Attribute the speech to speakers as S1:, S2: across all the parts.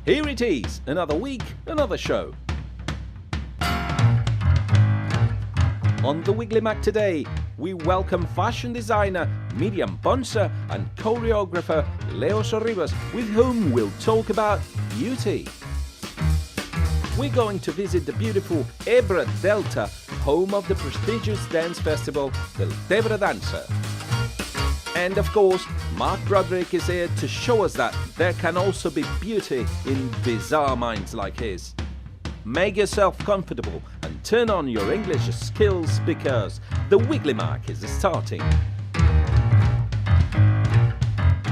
S1: Here it is, another week, another show. On the Wiggly Mac today, we welcome fashion designer Míriam Ponsa and choreographer Leo Sorribes, with whom we'll talk about beauty. We're going to visit the beautiful Deltebre Dansa, home of the prestigious dance festival Deltebre Dansa. And of course, Marc Broderick is here to show us that there can also be beauty in bizarre minds like his. Make yourself comfortable and turn on your English skills because the Wiggly Mac is starting.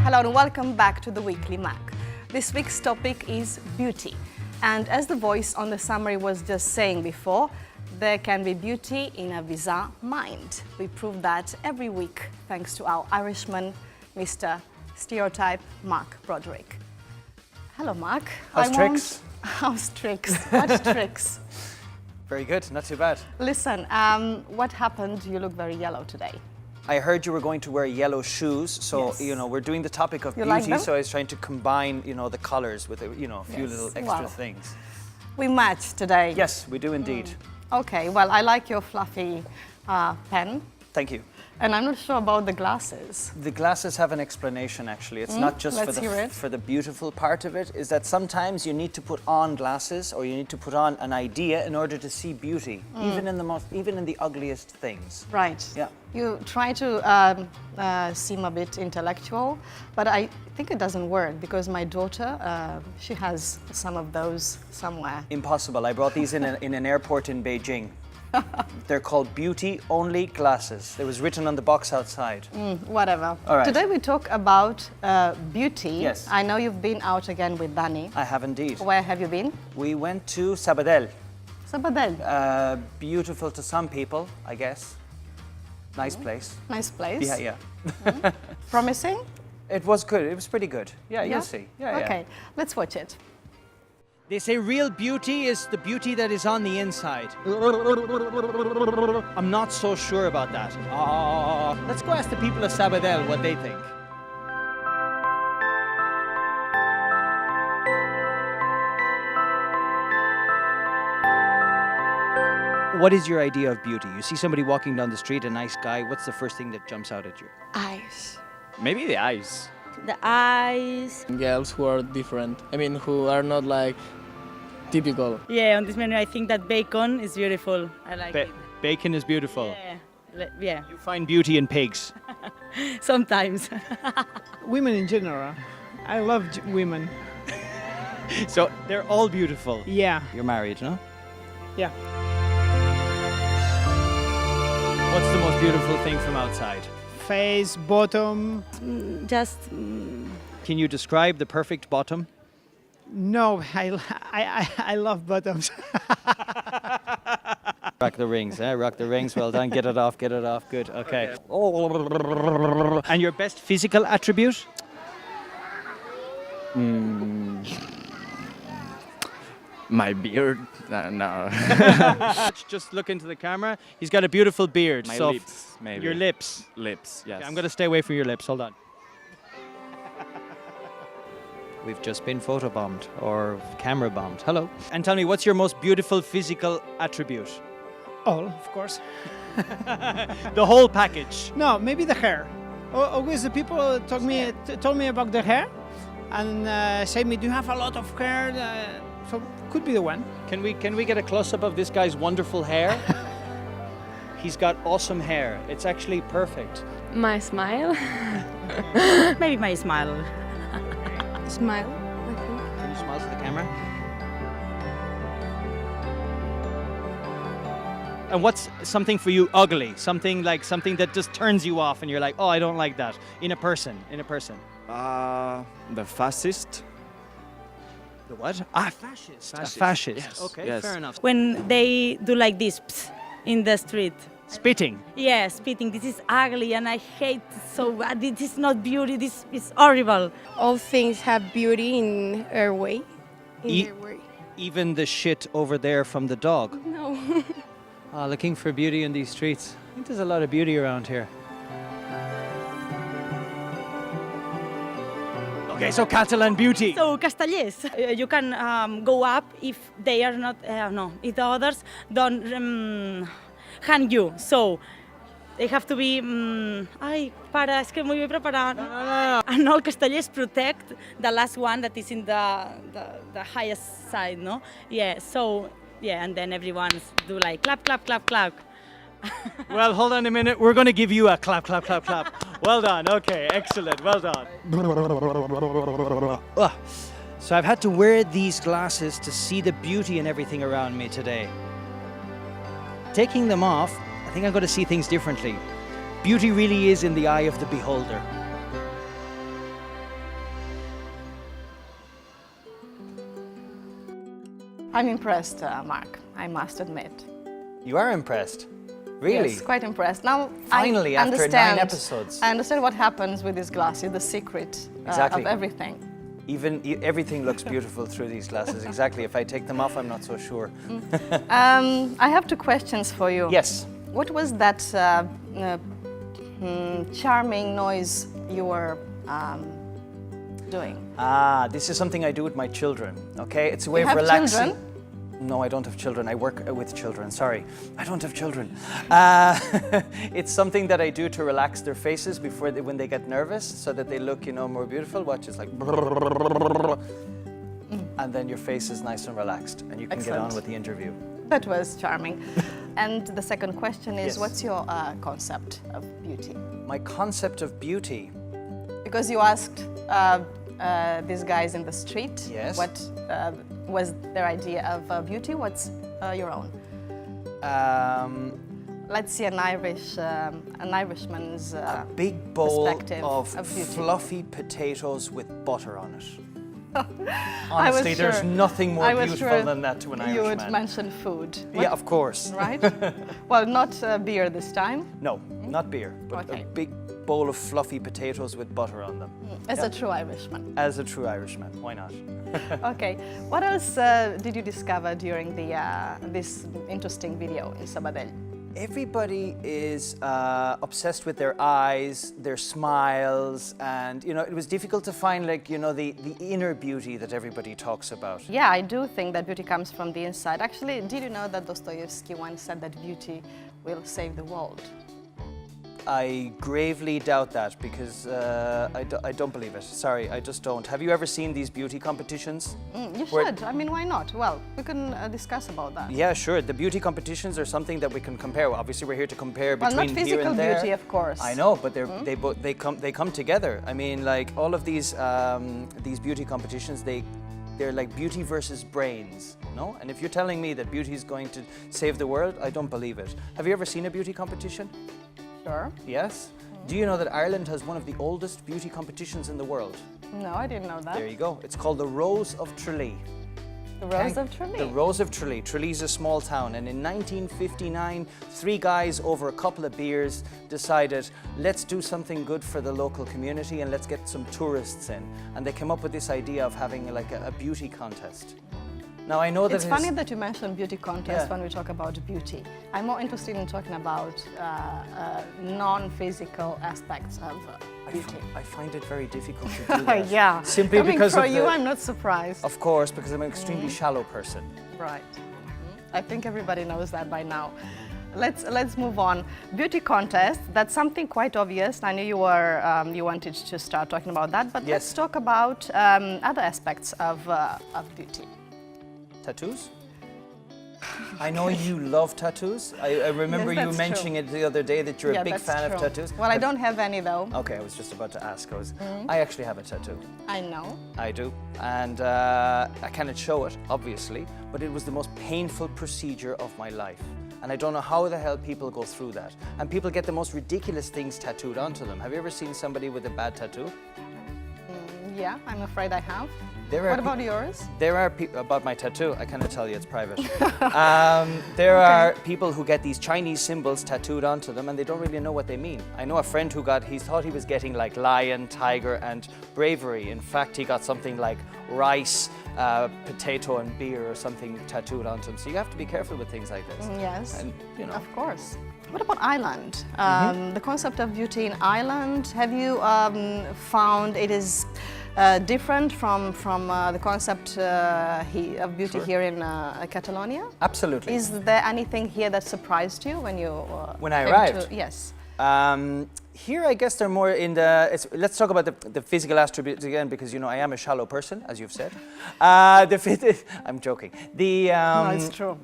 S2: Hello and welcome back to the Weekly Mac. This week's topic is beauty. And as the voice on the summary was just saying before, there can be beauty in a bizarre mind. We prove that every week thanks to our Irishman, Mr. Stereotype, Marc Broderick. Hello, Marc.
S3: How's tricks?
S2: How's tricks? What's tricks?
S3: Very good, not too bad.
S2: Listen, what happened? You look very yellow today.
S3: I heard you were going to wear yellow shoes, so
S2: Yes.
S3: you know we're doing the topic of
S2: You like
S3: beauty,
S2: them?
S3: so I was trying to combine the colors with a few
S2: Yes.
S3: little extra
S2: Wow.
S3: things.
S2: We match today.
S3: Yes, we do indeed.
S2: Okay, well, I like your fluffy pen,
S3: Thank you.
S2: and I'm not sure about the glasses.
S3: The glasses have an explanation actually. It's not just
S2: Let's hear it.
S3: for the beautiful part of it, is that sometimes you need to put on glasses or you need to put on an idea in order to see beauty, even in the ugliest things.
S2: Right.
S3: Yeah.
S2: You try to seem a bit intellectual, but I think it doesn't work because my daughter, she has some of those somewhere.
S3: Impossible. I brought these in an airport in Beijing. They're called beauty-only glasses. It was written on the box outside.
S2: Whatever.
S3: All right.
S2: Today we talk about beauty.
S3: Yes.
S2: I know you've been out again with Danny.
S3: I have indeed.
S2: Where have you been?
S3: We went to Sabadell.
S2: Sabadell.
S3: Beautiful to some people, I guess. Nice place.
S2: Nice place.
S3: Yeah.
S2: Promising?
S3: It was good. It was pretty good. Yeah, you'll see. Yeah.
S2: Okay, let's watch it.
S4: They say real beauty is the beauty that is on the inside. I'm not so sure about that. Let's go ask the people of Sabadell what they think. What is your idea of beauty? You see somebody walking down the street, a nice guy, what's the first thing that jumps out at you?
S5: Eyes.
S4: Maybe the eyes.
S5: The eyes.
S6: Girls who are different. I mean, who are not like typical.
S7: Yeah, on this menu I think that bacon is beautiful. I like it.
S4: Bacon is beautiful.
S7: Yeah,
S4: You find beauty in pigs.
S7: sometimes.
S8: Women in general. I love women.
S4: So they're all beautiful.
S8: Yeah,
S4: You're married, no?
S8: yeah.
S4: What's the most beautiful thing from outside?
S8: Face, bottom.
S7: Just
S4: Can you describe the perfect bottom?
S8: No, I love bottoms.
S4: Rock the rings, eh? Rock the rings. Well done. Get it off. Get it off. Good. Okay. And your best physical attribute?
S6: My beard? No.
S4: Just look into the camera. He's got a beautiful beard.
S6: My
S4: so
S6: lips, maybe.
S4: Your lips.
S6: Lips, yes.
S4: Okay, I'm going to stay away from your lips. Hold on. We've just been photobombed or camera bombed. Hello. And tell me, what's your most beautiful physical attribute?
S8: All, of course.
S4: The whole package.
S8: No, maybe the hair. Always the people told me about the hair and say me, do you have a lot of hair? So could be the one.
S4: Can we get a close-up of this guy's wonderful hair? He's got awesome hair. It's actually perfect.
S5: My smile.
S7: maybe my smile.
S5: Smile, I think.
S4: Can you smile to the camera? And what's something for you ugly? Something that just turns you off and you're like, oh, I don't like that. In a person.
S6: The fascist.
S4: The what? Ah, fascist. A fascist.
S6: Yes.
S4: Okay,
S6: Yes.
S4: fair enough.
S7: When they do like this in the street.
S4: Spitting.
S7: Yeah, spitting. This is ugly and I hate it so bad. This is not beauty. This is horrible.
S5: All things have beauty in their way.
S4: E-
S5: their way.
S4: Even the shit over there from the dog.
S5: No.
S4: Looking for beauty in these streets. I think there's a lot of beauty around here. Okay, so Catalan beauty.
S7: So castellers, you can go up if they are not, if the others don't hang you. So they have to be, és que m'ho he preparat. And all castellers protect the last one that is in the highest side, no? Yeah, so, yeah, and then everyone do like clap, clap, clap, clap.
S4: Well, hold on a minute. We're going to give you a clap, clap, clap, clap. Well done. Okay, excellent. Well done. So I've had to wear these glasses to see the beauty in everything around me today. Taking them off, I think I'm going to see things differently. Beauty really is in the eye of the beholder.
S2: I'm impressed, Mark, I must admit.
S3: You are impressed? Really?
S2: Yes, quite impressed. Now,
S3: Finally,
S2: I
S3: after
S2: understand,
S3: 9 episodes.
S2: I understand what happens with these glasses, the secret
S3: Exactly.
S2: of everything.
S3: Everything looks beautiful through these glasses. Exactly. If I take them off, I'm not so sure.
S2: I have 2 questions for you.
S3: Yes.
S2: What was that charming noise you were doing?
S3: This is something I do with my children. Okay, it's a way
S2: You
S3: of
S2: have
S3: relaxing.
S2: children?
S3: No, I don't have children. I work with children. Sorry, I don't have children. It's something that I do to relax their faces before when they get nervous, so that they look, more beautiful. Watch, it's like, and then your face is nice and relaxed, and you can get on
S2: Excellent.
S3: with the interview.
S2: That was charming. And the second question is,
S3: Yes.
S2: what's your concept of beauty?
S3: My concept of beauty.
S2: Because you asked these guys in the street
S3: Yes.
S2: what was their idea of beauty. What's your own? Let's see an Irishman's
S3: A big bowl
S2: perspective
S3: of
S2: beauty.
S3: fluffy potatoes with butter on it.
S2: I was
S3: Honestly, there's
S2: sure-
S3: nothing more
S2: I was
S3: beautiful
S2: sure
S3: than that to an
S2: You would
S3: Irishman.
S2: mention food.
S3: Yeah, of course.
S2: Right? Well, not beer this time.
S3: No, not beer, but
S2: Okay.
S3: a big bowl of fluffy potatoes with butter on them.
S2: As a true Irishman.
S3: As a true Irishman, why not?
S2: Okay. What else did you discover during this interesting video in Sabadell?
S3: Everybody is obsessed with their eyes, their smiles, and it was difficult to find the inner beauty that everybody talks about.
S2: Yeah, I do think that beauty comes from the inside. Actually, did you know that Dostoevsky once said that beauty will save the world?
S3: I gravely doubt that because I don't believe it. Sorry, I just don't. Have you ever seen these beauty competitions?
S2: You should. I mean, why not? Well, we can discuss about that.
S3: Yeah, sure. The beauty competitions are something that we can compare. Well, obviously, we're here to compare
S2: Well,
S3: between
S2: not
S3: here
S2: physical
S3: and there.
S2: beauty, of course.
S3: I know, but they come together. I mean, like all of these beauty competitions, they're like beauty versus brains, no? And if you're telling me that beauty is going to save the world, I don't believe it. Have you ever seen a beauty competition?
S2: Sure.
S3: Yes. Do you know that Ireland has one of the oldest beauty competitions in the world?
S2: No, I didn't know that.
S3: There you go. It's called the Rose of Tralee.
S2: The Rose of Tralee.
S3: The Rose of Tralee. Tralee's a small town, and in 1959, 3 guys over a couple of beers decided, let's do something good for the local community and let's get some tourists in. And they came up with this idea of having like a beauty contest. Now I know that
S2: It's funny that you mentioned beauty contest when we talk about beauty. I'm more interested in talking about non-physical aspects of beauty.
S3: I find it very difficult to do that.
S2: Yeah.
S3: Simply
S2: Coming
S3: because
S2: from
S3: of
S2: you,
S3: the,
S2: I'm not surprised.
S3: Of course, because I'm an extremely shallow person.
S2: Right. I think everybody knows that by now. Let's move on. Beauty contest, that's something quite obvious. I knew you wanted to start talking about that, but
S3: Yes.
S2: let's talk about other aspects of beauty.
S3: Tattoos? I know you love tattoos. I remember
S2: Yes,
S3: you
S2: that's
S3: mentioning it the other day that you're a big
S2: that's
S3: fan
S2: true.
S3: of tattoos.
S2: Well, I don't have any though.
S3: Okay, I was just about to ask. I actually have a tattoo.
S2: I know.
S3: I do. And I cannot show it, obviously, but it was the most painful procedure of my life. And I don't know how the hell people go through that. And people get the most ridiculous things tattooed onto them. Have you ever seen somebody with a bad tattoo?
S2: Yeah, I'm afraid I have.
S3: There are
S2: What about yours?
S3: There are people about my tattoo. I cannot tell you; it's private. There are people who get these Chinese symbols tattooed onto them, and they don't really know what they mean. I know a friend who he thought he was getting like lion, tiger, and bravery. In fact, he got something like rice, potato, and beer, or something tattooed onto him. So you have to be careful with things like this.
S2: Yes,
S3: And
S2: of course. What about Ireland? The concept of beauty in Ireland, have you found it is different from the concept of beauty here in Catalonia?
S3: Absolutely.
S2: Is there anything here that surprised you when you
S3: When I
S2: came
S3: arrived?
S2: Yes.
S3: Here, I guess they're more in the. Let's talk about the physical attributes again, because you know I am a shallow person, as you've said. I'm joking.
S2: No, it's true.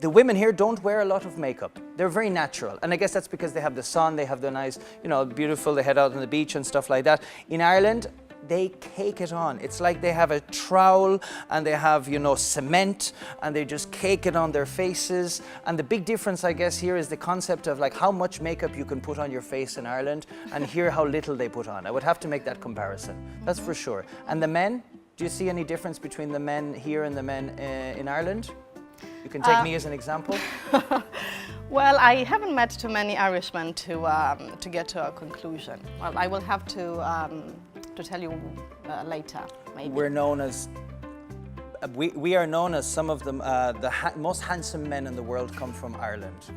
S3: The women here don't wear a lot of makeup. They're very natural, and I guess that's because they have the sun. They have the nice, you know, beautiful. They head out on the beach and stuff like that. In Ireland, they cake it on. It's like they have a trowel and they have, you know, cement, and they just cake it on their faces. And the big difference, I guess, here is the concept of like how much makeup you can put on your face in Ireland, and here how little they put on. I would have to make that comparison. That's for sure. And the men, do you see any difference between the men here and the men in Ireland? You can take me as an example.
S2: Well, I haven't met too many Irishmen to get to a conclusion. Well, I will have to tell you later, maybe.
S3: We're known as. We are known as some of the most handsome men in the world come from Ireland.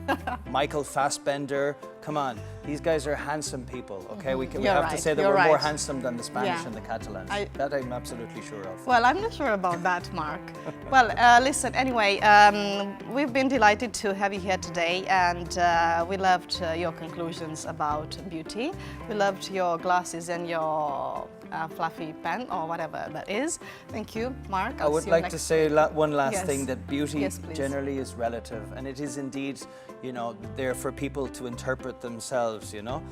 S3: Michael Fassbender, come on, these guys are handsome people. Okay, we have to say that we're more handsome than the Spanish and the Catalans. That I'm absolutely sure of.
S2: Well, I'm not sure about that, Mark. Well, listen. Anyway, we've been delighted to have you here today, and we loved your conclusions about beauty. We loved your glasses and your fluffy pen or whatever that is. Thank you, Mark.
S3: I would like to say one last thing, that beauty
S2: please.
S3: generally is relative, and it is indeed, you know, there for people to interpret themselves, you know,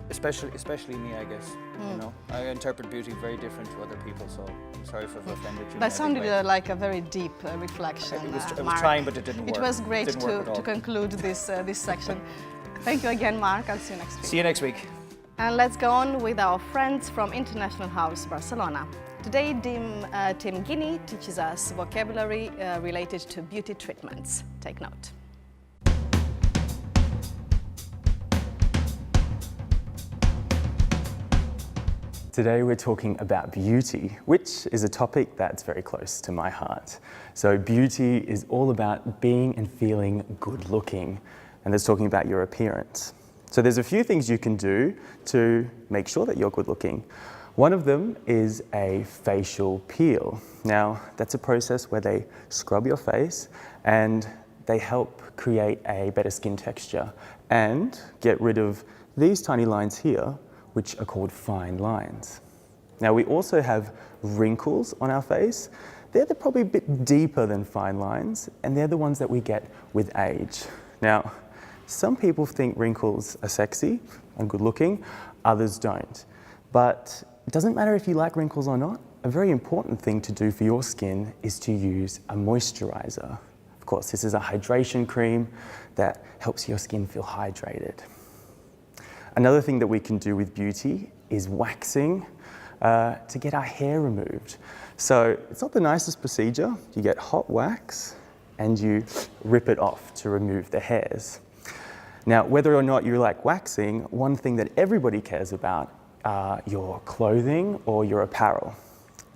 S3: especially me, I guess. You know, I interpret beauty very different to other people, so I'm sorry if I've offended you.
S2: That sounded like a very deep reflection.
S3: I was
S2: Mark.
S3: trying, but it didn't work.
S2: It was great
S3: Didn't work at all.
S2: to conclude this section. Thank you again, Mark. I'll see you next week.
S3: See you next week.
S2: And let's go on with our friends from International House Barcelona. Today, Tim Guinea teaches us vocabulary related to beauty treatments. Take note.
S9: Today we're talking about beauty, which is a topic that's very close to my heart. So beauty is all about being and feeling good looking, and that's talking about your appearance. So there's a few things you can do to make sure that you're good looking. One of them is a facial peel. Now, that's a process where they scrub your face and they help create a better skin texture and get rid of these tiny lines here, which are called fine lines. Now, we also have wrinkles on our face. They're probably a bit deeper than fine lines, and they're the ones that we get with age. Now, some people think wrinkles are sexy and good looking, others don't. But it doesn't matter if you like wrinkles or not. A very important thing to do for your skin is to use a moisturizer. Of course, this is a hydration cream that helps your skin feel hydrated. Another thing that we can do with beauty is waxing to get our hair removed. So it's not the nicest procedure. You get hot wax and you rip it off to remove the hairs. Now, whether or not you like waxing, one thing that everybody cares about are your clothing or your apparel.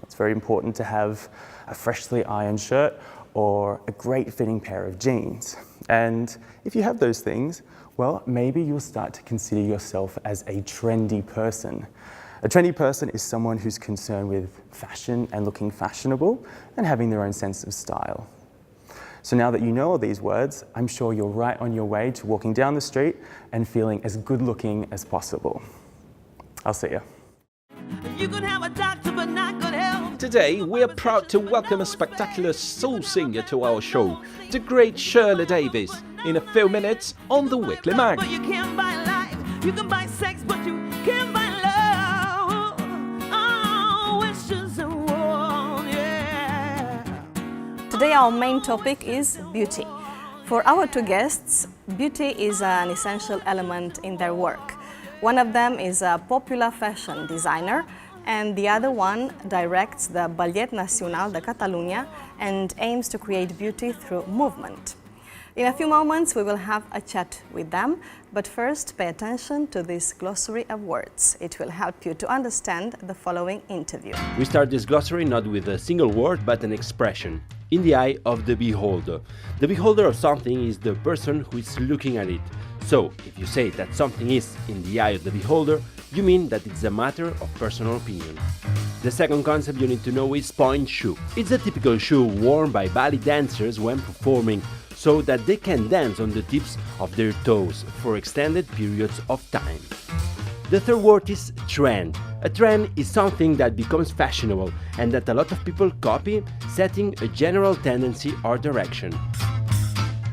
S9: It's very important to have a freshly ironed shirt or a great fitting pair of jeans. And if you have those things, well, maybe you'll start to consider yourself as a trendy person. A trendy person is someone who's concerned with fashion and looking fashionable and having their own sense of style. So now that you know all these words, I'm sure you're right on your way to walking down the street and feeling as good looking as possible. I'll see you.
S10: You could have a doctor, but not good health.
S1: Today, we are proud to welcome a spectacular soul singer to our show, the great Shirley Davis, in a few minutes on the Weekly Mag.
S10: But you can't buy life, you can buy sex, but you can't buy love. Oh, wishes and war, yeah.
S2: Today our main topic is beauty. For our two guests, beauty is an essential element in their work. One of them is a popular fashion designer, and the other one directs the Ballet Nacional de Catalunya and aims to create beauty through movement. In a few moments we will have a chat with them, but first pay attention to this glossary of words. It will help you to understand the following interview.
S11: We start this glossary not with a single word but an expression. In the eye of the beholder. The beholder of something is the person who is looking at it. So, if you say that something is in the eye of the beholder, you mean that it's a matter of personal opinion. The second concept you need to know is point shoe. It's a typical shoe worn by ballet dancers when performing, so that they can dance on the tips of their toes for extended periods of time. The third word is trend. A trend is something that becomes fashionable and that a lot of people copy, setting a general tendency or direction.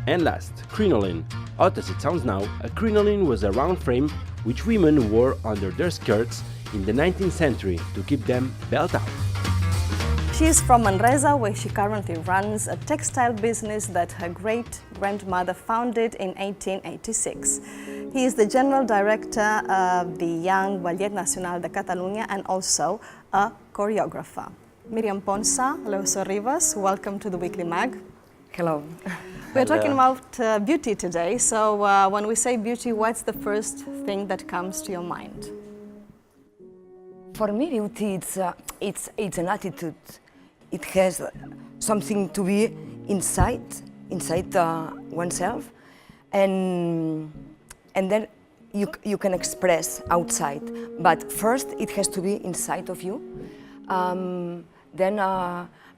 S11: And last, crinoline. Odd as it sounds now, a crinoline was a round frame which women wore under their skirts in the 19th century to keep them belt out.
S2: She is from Manresa, where she currently runs a textile business that her great-grandmother founded in 1886. He is the General Director of the Young Ballet Nacional de Catalunya and also a choreographer. Míriam Ponsa, hello Sorribes, welcome to the Weekly Mag.
S12: Hello.
S2: We're talking about beauty today, so when we say beauty, what's the first thing that comes to your mind?
S12: For me, beauty it's an attitude. It has something to be inside oneself, and then you can express outside. But first, it has to be inside of you. Then,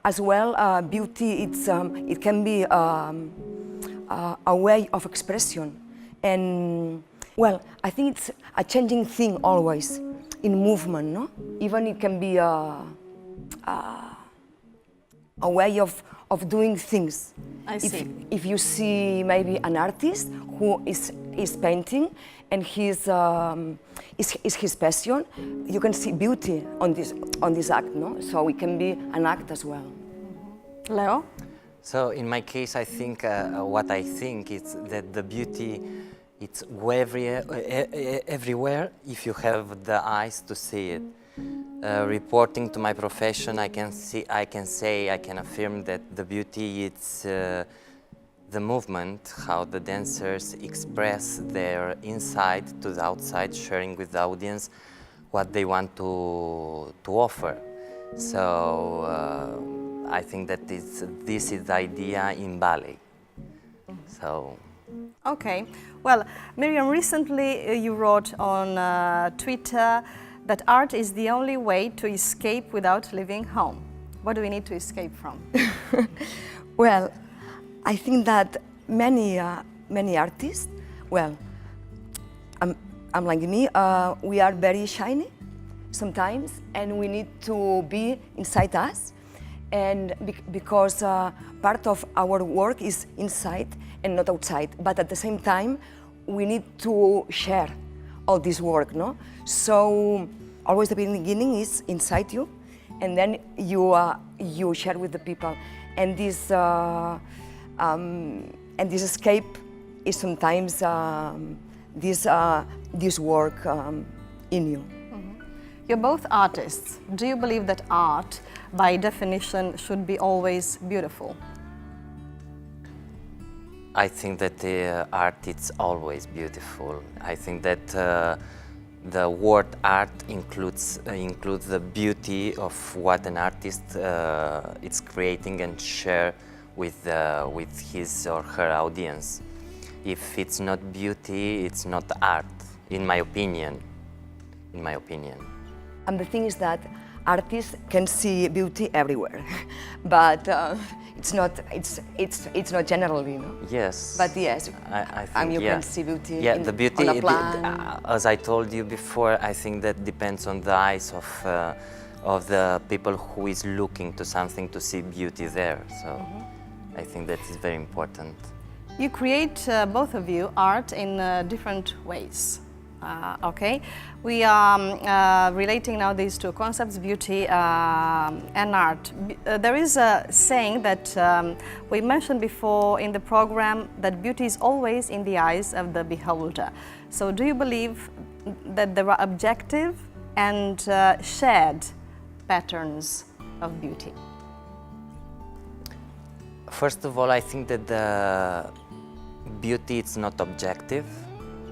S12: as well, beauty it can be a way of expression, and well, I think it's a changing thing always in movement. No, even it can be a way of doing things.
S2: I see.
S12: If you see maybe an artist who is painting and is his passion, you can see beauty on this act, no? So it can be an act as well.
S2: Leo?
S13: So in my case, I think what I think is that the beauty it's everywhere if you have the eyes to see it. Reporting to my profession, I can affirm that the beauty it's the movement, how the dancers express their inside to the outside, sharing with the audience what they want to offer. So I think that this is the idea in ballet. So.
S2: Okay. Well, Míriam, recently you wrote on Twitter that art is the only way to escape without leaving home. What do we need to escape from?
S12: Well, I think that many artists, well, I'm like me, we are very shiny sometimes, and we need to be inside us, and because part of our work is inside and not outside, but at the same time, we need to share all this work, no? So always the beginning is inside you, and then you share with the people, and this escape is sometimes this work in you.
S2: Mm-hmm. You're both artists. Do you believe that art, by definition, should be always beautiful?
S13: I think that the art is always beautiful. I think that the word art includes the beauty of what an artist is creating and share with his or her audience. If it's not beauty, it's not art, in my opinion.
S12: And the thing is that artists can see beauty everywhere, but it's not generally, no?
S13: Yes.
S12: But yes,
S13: I think,
S12: you can see beauty,
S13: the beauty,
S12: on a plant.
S13: as I told you before, I think that depends on the eyes of the people who is looking to something to see beauty there. So I think that is very important.
S2: You create, both of you, art in different ways. Okay, we are relating now these two concepts, beauty and art. There is a saying that we mentioned before in the program, that beauty is always in the eyes of the beholder. So do you believe that there are objective and shared patterns of beauty?
S13: First of all, I think that the beauty is not objective.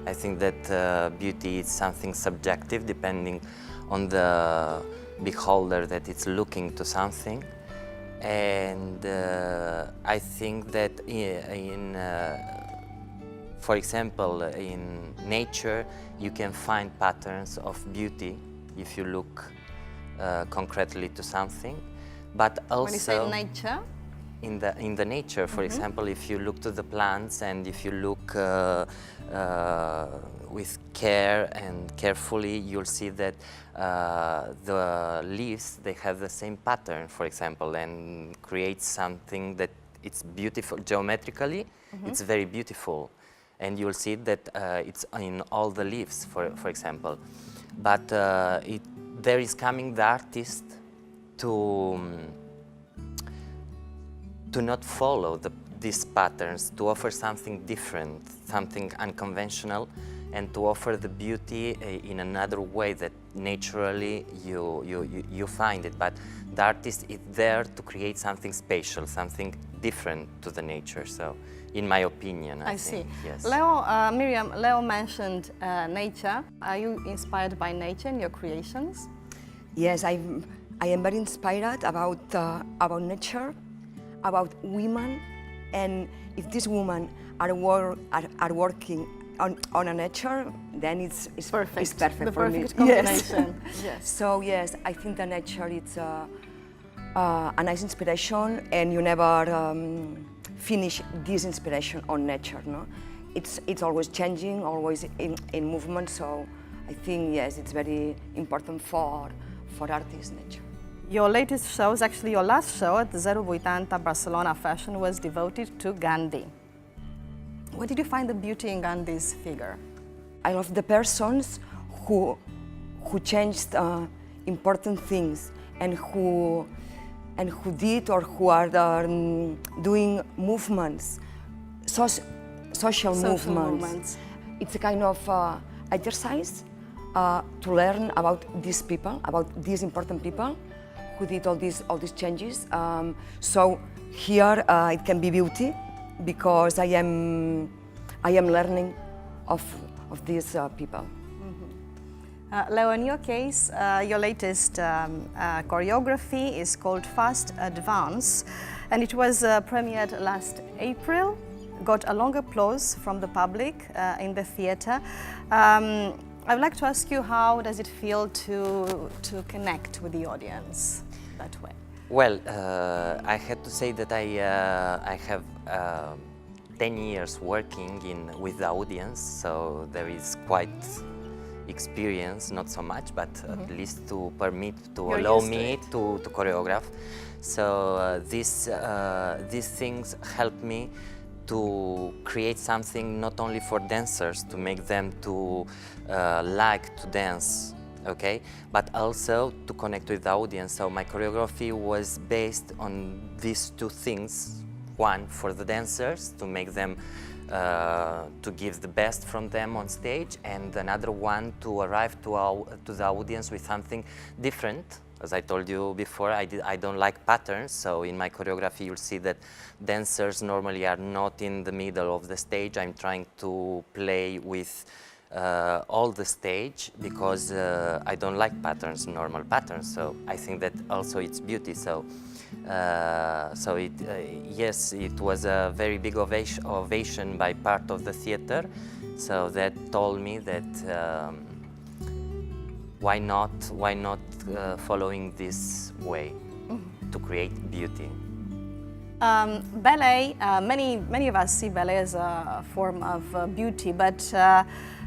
S13: I think that beauty is something subjective, depending on the beholder that is looking to something. And I think that For example, in nature, you can find patterns of beauty if you look concretely to something, but also
S2: When you say nature?
S13: in the nature, for example, if you look to the plants and if you look with care and carefully, you'll see that the leaves, they have the same pattern, for example, and create something that it's beautiful geometrically. It's very beautiful, and you'll see that it's in all the leaves, for example. But there is coming the artist to not follow these patterns, to offer something different, something unconventional, and to offer the beauty in another way that naturally you find it. But the artist is there to create something special, something different to the nature. So, in my opinion, I think,
S2: see.
S13: yes.
S2: Míriam, Leo mentioned nature. Are you inspired by nature in your creations?
S12: Yes, I am very inspired about nature, about women, and if these women are working on a nature, then it's perfect. It's perfect
S2: The
S12: for
S2: perfect
S12: me.
S2: combination.
S12: Yes. So yes, I think the nature it's a nice inspiration, and you never finish this inspiration on nature. No, it's always changing, always in movement. So I think yes, it's very important for artists, nature.
S2: Your latest show, actually your last show at the 080 Barcelona Fashion, was devoted to Gandhi. Where did you find the beauty in Gandhi's figure?
S12: I love the persons who changed important things and who did or who are doing movements, social movements. It's a kind of exercise to learn about these people, about these important people who did all these changes. So here it can be beauty because I am learning of these people.
S2: Leo, in your case, your latest choreography is called Fast Advance, and it was premiered last April, got a long applause from the public in the theatre. I would like to ask you, how does it feel to connect with the audience that way?
S13: Well, I had to say that I have 10 years working with the audience, so there is quite experience, not so much, but at least to allow me to choreograph. So these things help me to create something not only for dancers, to make them to like to dance, okay, but also to connect with the audience. So my choreography was based on these two things. One, for the dancers, to make them to give the best from them on stage, and another one to arrive to the audience with something different. As I told you before, I don't like patterns, so in my choreography you'll see that dancers normally are not in the middle of the stage. I'm trying to play with all the stage because I don't like patterns, normal patterns, so I think that also it's beauty. So yes, it was a very big ovation by part of the theater, so that told me that why not following this way to create beauty.
S2: Ballet, many of us see ballet as a form of beauty, but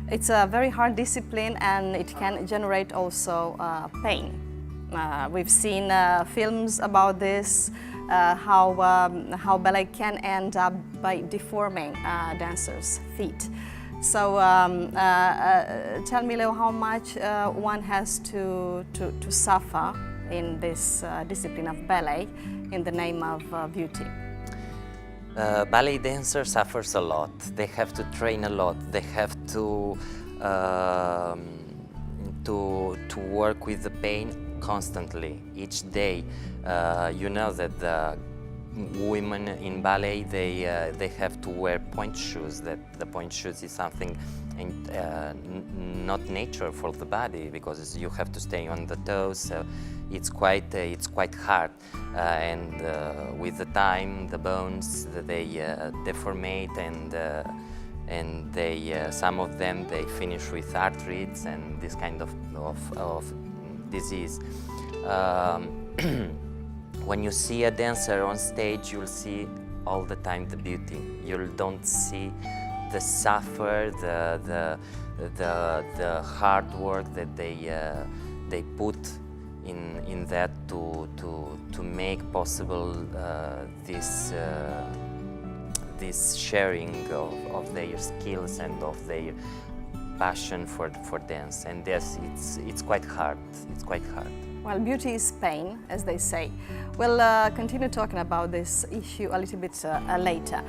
S2: it's a very hard discipline and it can generate also pain. We've seen films about this, how ballet can end up by deforming dancers' feet. So tell me, Leo, how much one has to suffer in this discipline of ballet in the name of beauty?
S13: Ballet dancer suffers a lot. They have to train a lot. They have to work with the pain constantly, each day. You know that the women in ballet, they have to wear point shoes. That the point shoes is something not natural for the body, because you have to stay on the toes. So it's quite hard, and with the time the bones they deformate, and and they some of them they finish with arthritis and this kind of disease. When you see a dancer on stage, you'll see all the time the beauty. You don't see the suffer, the hard work that they put in that to make possible this sharing of their skills and of their passion for dance. And yes, it's quite hard. It's quite hard.
S2: Well, beauty is pain, as they say. We'll continue talking about this issue a little bit later.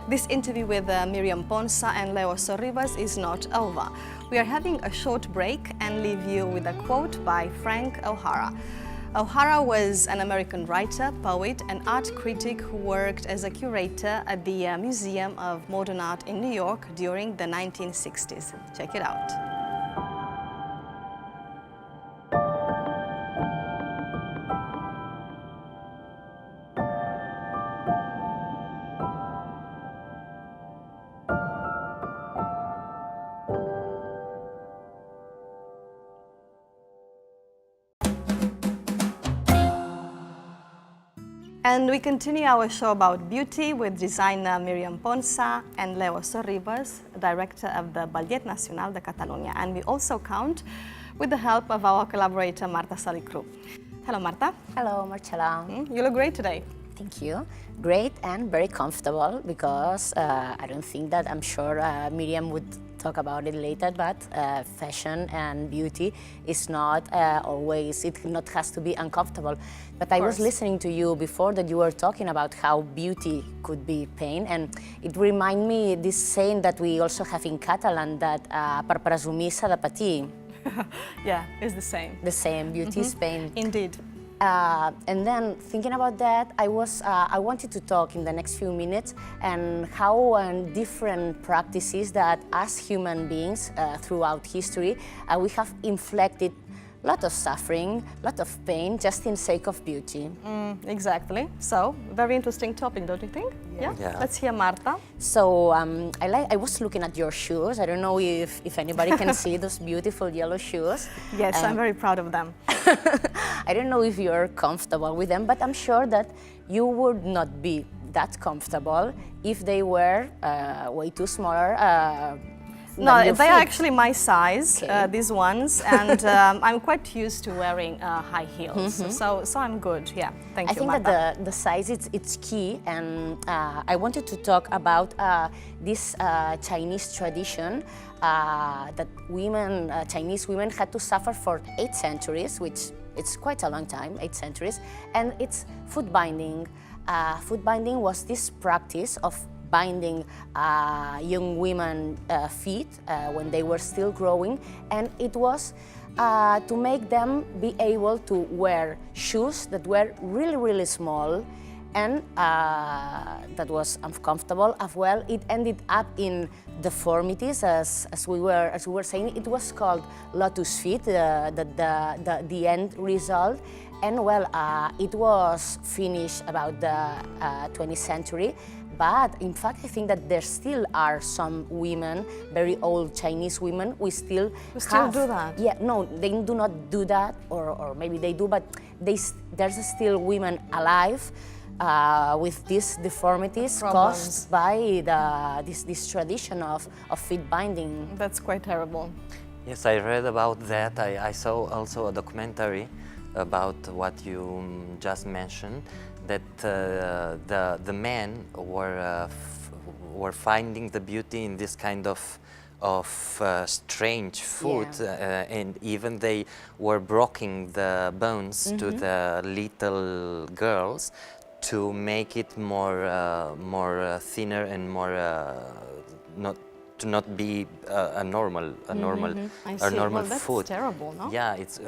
S2: This interview with Míriam Ponsa and Leo Sorribes is not over. We are having a short break and leave you with a quote by Frank O'Hara. O'Hara was an American writer, poet and art critic who worked as a curator at the Museum of Modern Art in New York during the 1960s. Check it out. And we continue our show about beauty with designer Míriam Ponsa and Leo Sorribes, director of the Ballet Nacional de Catalunya. And we also count with the help of our collaborator Marta Salicru. Hello, Marta.
S14: Hello, Marcella.
S2: You look great today.
S14: Thank you. Great and very comfortable because I don't think that, I'm sure Míriam would talk about it later, but fashion and beauty is not always, it not has to be uncomfortable. But I was listening to you before that you were talking about how beauty could be pain, and it reminded me this saying that we also have in Catalan, that per presumir s'ha de patir.
S2: Yeah, it's the same.
S14: The same, beauty is pain.
S2: Indeed.
S14: And then thinking about that, I wanted to talk in the next few minutes and how different practices that as human beings throughout history we have inflicted a lot of suffering, a lot of pain just in sake of beauty.
S2: Exactly. So, very interesting topic, don't you think? Yeah. Let's hear Marta.
S14: So I was looking at your shoes. I don't know if anybody can see those beautiful yellow shoes.
S2: Yes, I'm very proud of them.
S14: I don't know if you're comfortable with them, but I'm sure that you would not be that comfortable if they were way too smaller.
S2: No, they're actually my size, these ones, and I'm quite used to wearing high heels, so I'm good. Yeah, thank you,
S14: Marta. I think that the size it's key, and I wanted to talk about this Chinese tradition that Chinese women had to suffer for 8 centuries, which it's quite a long time, 8 centuries, and it's foot binding. Foot binding was this practice of binding young women's feet when they were still growing, and it was to make them be able to wear shoes that were really, really small, and that was uncomfortable as well. It ended up in deformities, as we were saying. It was called lotus feet, the end result. And well, it was finished about the 20th century. But in fact, I think that there still are some women, very old Chinese women, we still
S2: do that?
S14: Yeah, no, they do not do that, or maybe they do, but there's still women alive with these deformities caused by this tradition of feet binding.
S2: That's quite terrible.
S13: Yes, I read about that. I saw also a documentary about what you just mentioned, that the men were finding the beauty in this kind of strange food, and even they were breaking the bones to the little girls to make it more thinner and more not be a normal
S2: That's
S13: food.
S2: Terrible, no?
S13: Yeah, it's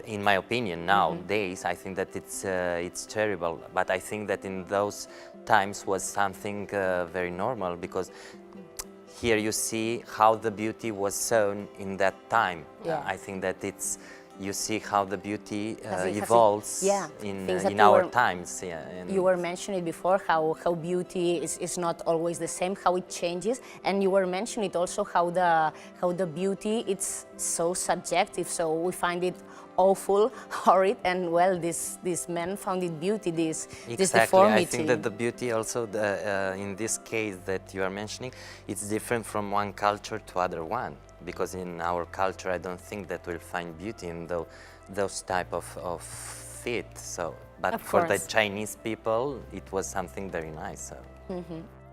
S13: in my opinion nowadays I think that it's terrible, but I think that in those times was something very normal, because here you see how the beauty was shown in that time.
S14: Yeah.
S13: I think that you see how the beauty
S14: As it has
S13: evolves
S14: yeah,
S13: in
S14: things that
S13: our
S14: you were-
S13: times. Yeah, and
S14: You were mentioning before how beauty is not always the same, how it changes, and you were mentioning it also how the beauty it's so subjective. So we find it awful, horrid, and well, this men found it beauty, this deformity.
S13: I think that the beauty also, in this case that you are mentioning, it's different from one culture to other one. Because in our culture, I don't think that we'll find beauty in those type of feet. So, but
S2: Of
S13: for the
S2: course.
S13: Chinese people, it was something very nice. So.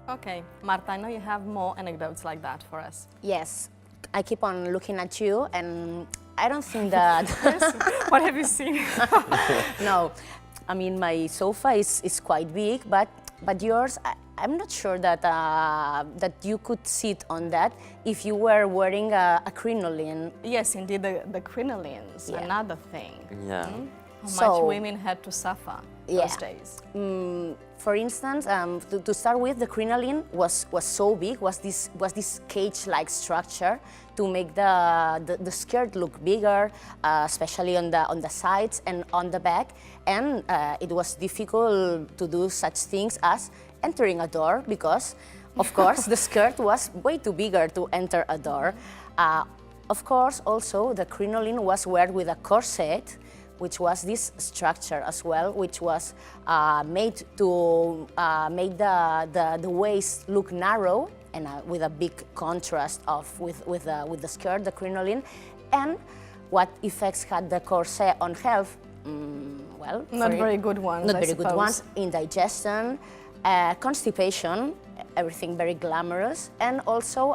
S2: Okay, Marta, I know you have more anecdotes like that for us.
S14: Yes, I keep on looking at you, and I don't think that.
S2: What have you seen?
S14: No, I mean my sofa is quite big, but yours, I'm not sure that that you could sit on that if you were wearing a crinoline.
S2: Yes, indeed, the crinolines,
S14: Yeah.
S2: another thing.
S13: Yeah.
S2: How
S14: So-
S2: much women had to suffer those days.
S14: For instance, to start with, the crinoline was so big, was this cage-like structure to make the skirt look bigger, especially on the sides and on the back, and it was difficult to do such things as entering a door because, of course, the skirt was way too bigger to enter a door. Of course, also the crinoline was worn with a corset, which was this structure as well, which was made to make the waist look narrow and with a big contrast with the skirt, the crinoline. And what effects had the corset on health? Well,
S2: Not very good ones,
S14: Not
S2: I
S14: very good
S2: suppose.
S14: ones. Indigestion, constipation, everything very glamorous, and also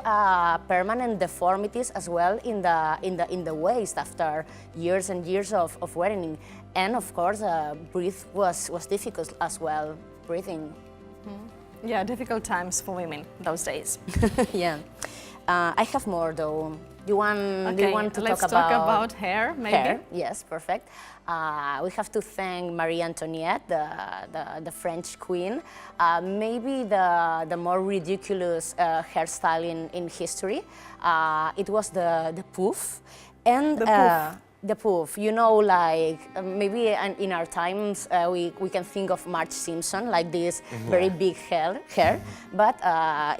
S14: permanent deformities as well in the waist after years and years of wearing, and of course breathe was difficult as well, breathing.
S2: Yeah, difficult times for women those days.
S14: Yeah, I have more though. Do you want to
S2: let's
S14: talk
S2: talk about hair, maybe?
S14: Hair, yes, perfect. We have to thank Marie Antoinette, the French queen. Maybe the more ridiculous hairstyle in history. It was the poof. And
S2: The poof.
S14: The poof, you know, like maybe in our times we can think of Marge Simpson, like this very big hair. But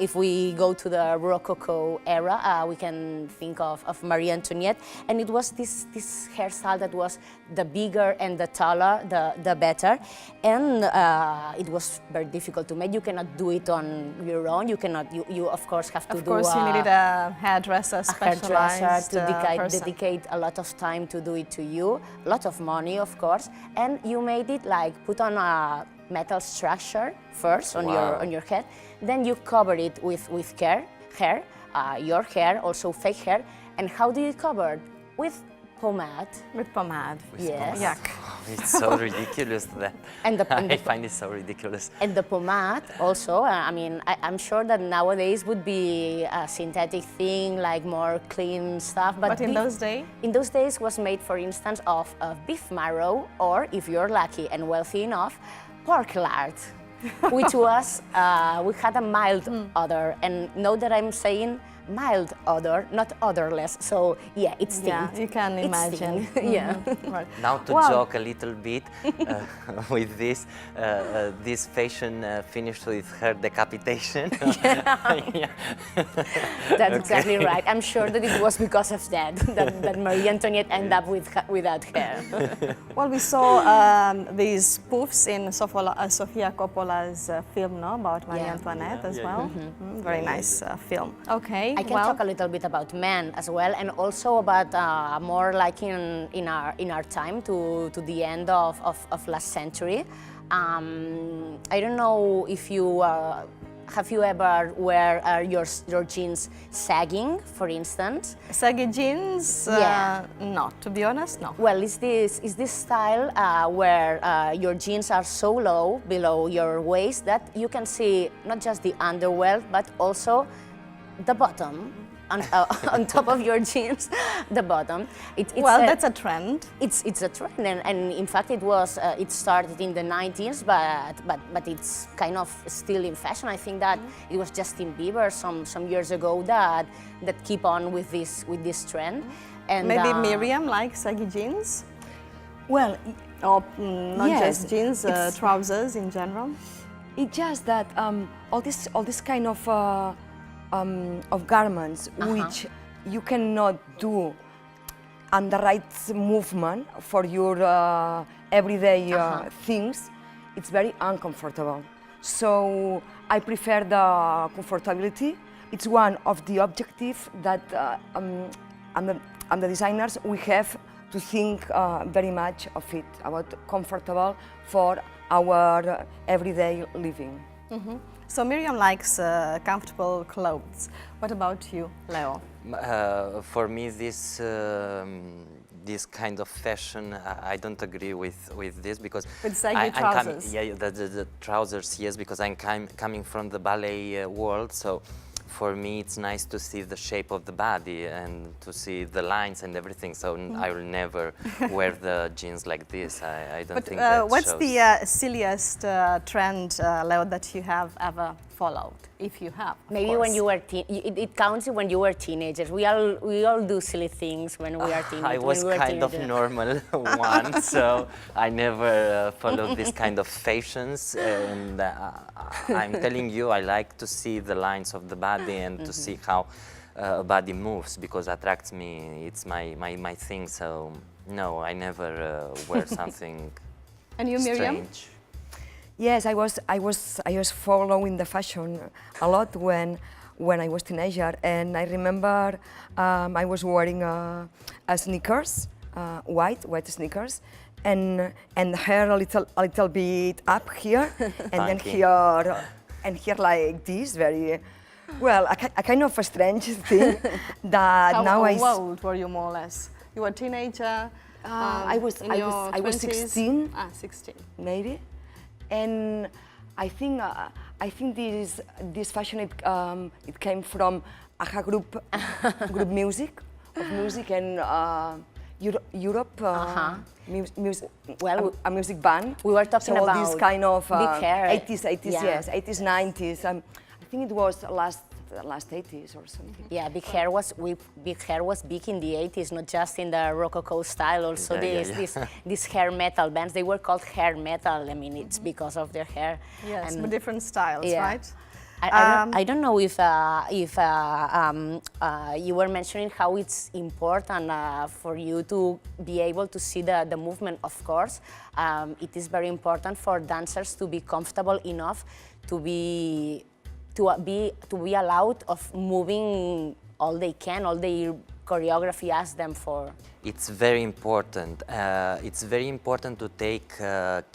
S14: if we go to the Rococo era, we can think of Marie Antoinette, and it was this hairstyle that was the bigger and the taller, the better, and it was very difficult to make. You cannot do it on your own. You cannot. You of course have to
S2: Of
S14: do.
S2: course, you needed a hairdresser, specialized
S14: to
S2: person.
S14: dedicate a lot of time to do it to you, a lot of money, of course, and you made it like put on a metal structure first on your head, then you cover it with hair, your hair, also fake hair, and how do you cover it? With pomade.
S2: With pomade.
S14: Yes.
S2: Yuck.
S13: It's so ridiculous that I find it so ridiculous.
S14: And the pomade also, I mean, I'm sure that nowadays would be a synthetic thing, like more clean stuff.
S2: But in those days?
S14: In those days was made, for instance, of beef marrow, or if you're lucky and wealthy enough, pork lard, which was, we had a mild odor. And know that I'm saying mild odor, not odorless. So yeah, it's
S2: Yeah, you can imagine.
S14: Yeah.
S2: Right.
S13: Now to
S2: Wow.
S13: joke a little bit with this, this fashion finished with her decapitation. Yeah.
S14: That's exactly right. I'm sure that it was because of that Marie Antoinette ended up without hair.
S2: Well, we saw these spoofs in Sofia Coppola's film, no, about Marie Antoinette as well. Very nice film. Okay.
S14: I can talk a little bit about men as well, and also about more like in our time to the end of last century. I don't know if you have you ever wear your jeans sagging, for instance?
S2: Saggy jeans?
S14: Yeah.
S2: No, to be honest, no.
S14: Well, it's this style where your jeans are so low below your waist that you can see not just the underwear but also the bottom on top of your jeans, the bottom.
S2: Well, that's a trend.
S14: It's a trend, and in fact it started in the 90s, but it's kind of still in fashion. I think that it was Justin Bieber some years ago that keep on with this trend. And
S2: Maybe Míriam likes saggy jeans?
S12: Well,
S2: Or not
S12: yes,
S2: just jeans,
S12: it's-
S2: trousers in general?
S12: It's just that all this kind of garments which you cannot do on the right movement for your everyday things, it's very uncomfortable. So I prefer the comfortability. It's one of the objectives that the designers we have to think very much of it, about comfortable for our everyday living.
S2: So Míriam likes comfortable clothes. What about you, Leo?
S13: For me, this kind of fashion, I don't agree with this because
S2: With saggy trousers.
S13: The trousers, yes, because I'm coming from the ballet world, so for me it's nice to see the shape of the body and to see the lines and everything. So I will never wear the jeans like this. I don't think that
S2: What's
S13: shows.
S2: the silliest trend, Leo, that you have ever followed, if you have? of
S14: Maybe
S2: course?
S14: when you were it counts when you were teenagers. We all do silly things when we are teenagers.
S13: I was kind of normal one, so I never followed this kind of fashions. And I'm telling you, I like to see the lines of the body and to see how a body moves because attracts me. It's my thing. So no, I never wear something
S2: And you, Míriam?
S13: strange.
S12: Yes, I was following the fashion a lot when I was teenager, and I remember I was wearing sneakers, white sneakers, and hair a little bit up here, and then here like this, very well, a kind of a strange thing that now
S2: How old were you, more or less? You were a teenager.
S12: I was 16.
S2: 16.
S12: Maybe, and I think this fashion it came from a group music and Europe music.
S14: Well,
S12: a music band.
S14: we were talking
S12: so all
S14: about
S12: this kind of
S14: big hair.
S12: 80s,
S14: Yeah.
S12: yes, 80s, 90s. I think it was last 80s or something.
S14: Yeah, big hair was big in the 80s, not just in the Rococo style. Also, these hair metal bands, they were called hair metal. I mean, it's because of their hair.
S2: Yes,
S14: And-
S2: but different styles,
S14: Yeah.
S2: right?
S14: I don't know if you were mentioning how it's important for you to be able to see the movement. Of course, it is very important for dancers to be comfortable enough to be allowed of moving all they can, all the choreography asks them for.
S13: It's very important. It's very important to take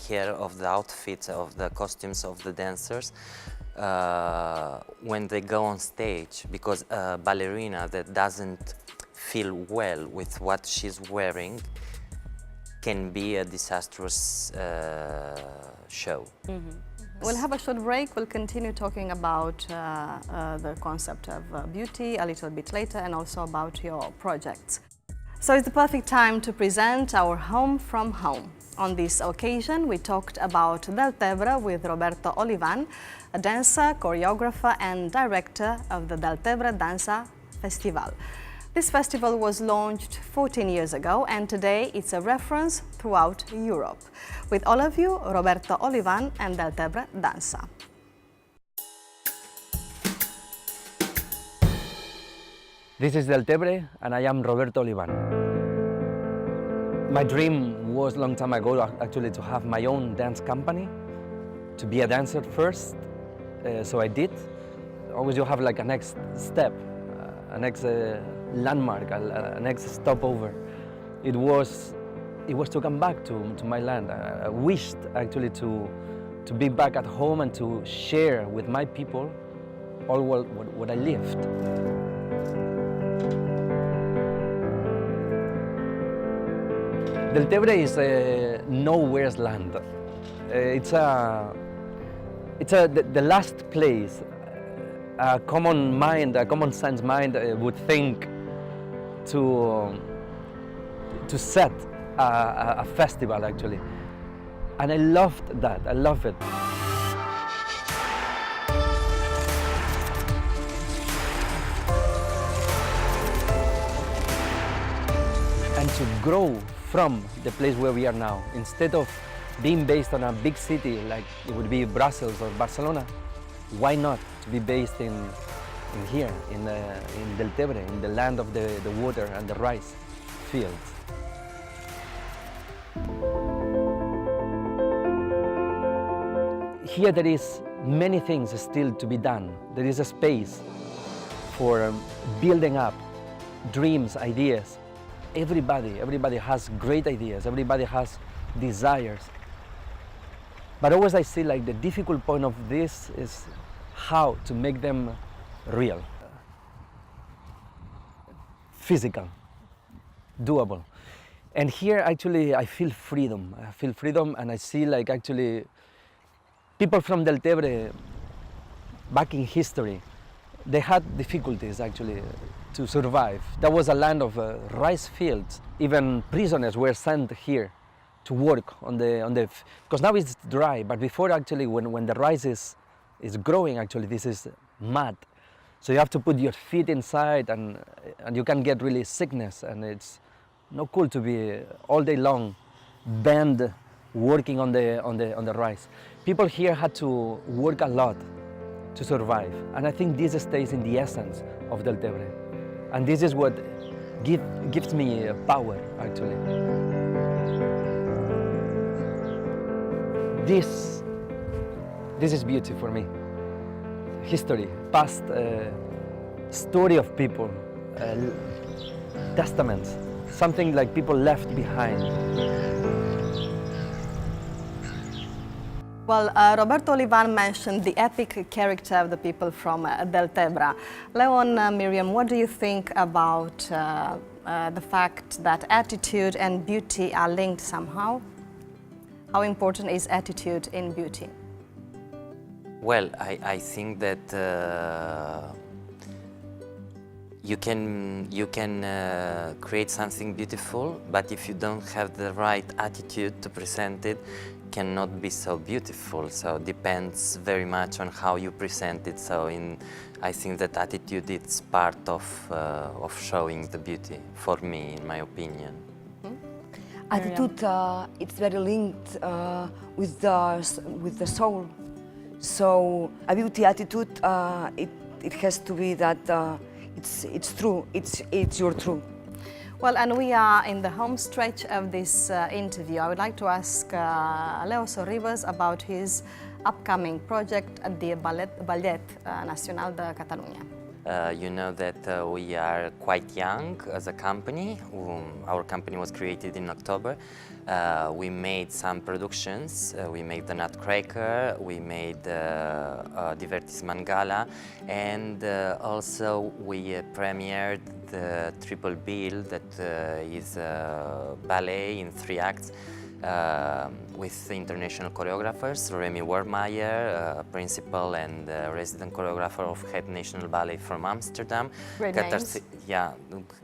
S13: care of the outfits, of the costumes of the dancers when they go on stage, because a ballerina that doesn't feel well with what she's wearing can be a disastrous show.
S2: We'll have a short break. We'll continue talking about the concept of beauty a little bit later and also about your projects. So it's the perfect time to present our Home from Home. On this occasion, we talked about Deltebre with Roberto Olivan, a dancer, choreographer and director of the Deltebre Dansa Festival. This festival was launched 14 years ago and today it's a reference throughout Europe. With all of you, Roberto Olivan and Deltebre Dansa.
S15: This is Deltebre and I am Roberto Olivan. My dream was a long time ago actually to have my own dance company, to be a dancer first, so I did. Always you have like a next step, a next landmark, a next stopover. It was to come back to my land. I wished actually to be back at home and to share with my people all what I lived. Deltebre is nowhere's land. It's the last place a common mind, a common sense mind would think to set a festival actually. And I loved that, I love it. to grow from the place where we are now. Instead of being based on a big city like it would be Brussels or Barcelona, why not to be based in here, in Deltebre, in the land of the water and the rice fields. Here there is many things still to be done. There is a space for building up dreams, ideas. Everybody has great ideas, everybody has desires. But always I see like the difficult point of this is how to make them real, physical, doable. And here actually I feel freedom. And I see like actually people from Deltebre back in history, they had difficulties actually to survive. That was a land of rice fields. Even prisoners were sent here to work on the because now it's dry, but before actually when the rice is growing, actually this is mud. So you have to put your feet inside and you can get really sickness, and it's not cool to be all day long bent working on the rice. People here had to work a lot to survive, and I think this stays in the essence of Deltebre. And this is what gives me power, actually. This is beauty for me. History, past, story of people, testaments, something like people left behind.
S2: Well, Roberto Olivan mentioned the epic character of the people from Deltebre. Leon, Míriam, what do you think about the fact that attitude and beauty are linked somehow? How important is attitude in beauty?
S13: Well, I think that you can create something beautiful, but if you don't have the right attitude to present it, cannot be so beautiful. So it depends very much on how you present it. So I think that attitude is part of showing the beauty, for me, in my opinion.
S12: Attitude, it's very linked with the soul. So a beauty attitude, it has to be that it's true, it's your true.
S2: Well, and we are in the home stretch of this interview. I would like to ask Leo Sorribes about his upcoming project at the Ballet Nacional de Catalunya.
S13: You know that we are quite young as a company. Our company was created in October. We made some productions. We made the Nutcracker, we made Divertissement Gala, and also we premiered the Triple Bill, that is a ballet in 3 acts with international choreographers, Remy Wermeyer, principal and resident choreographer of Head National Ballet from Amsterdam.
S2: Great names.
S13: Yeah,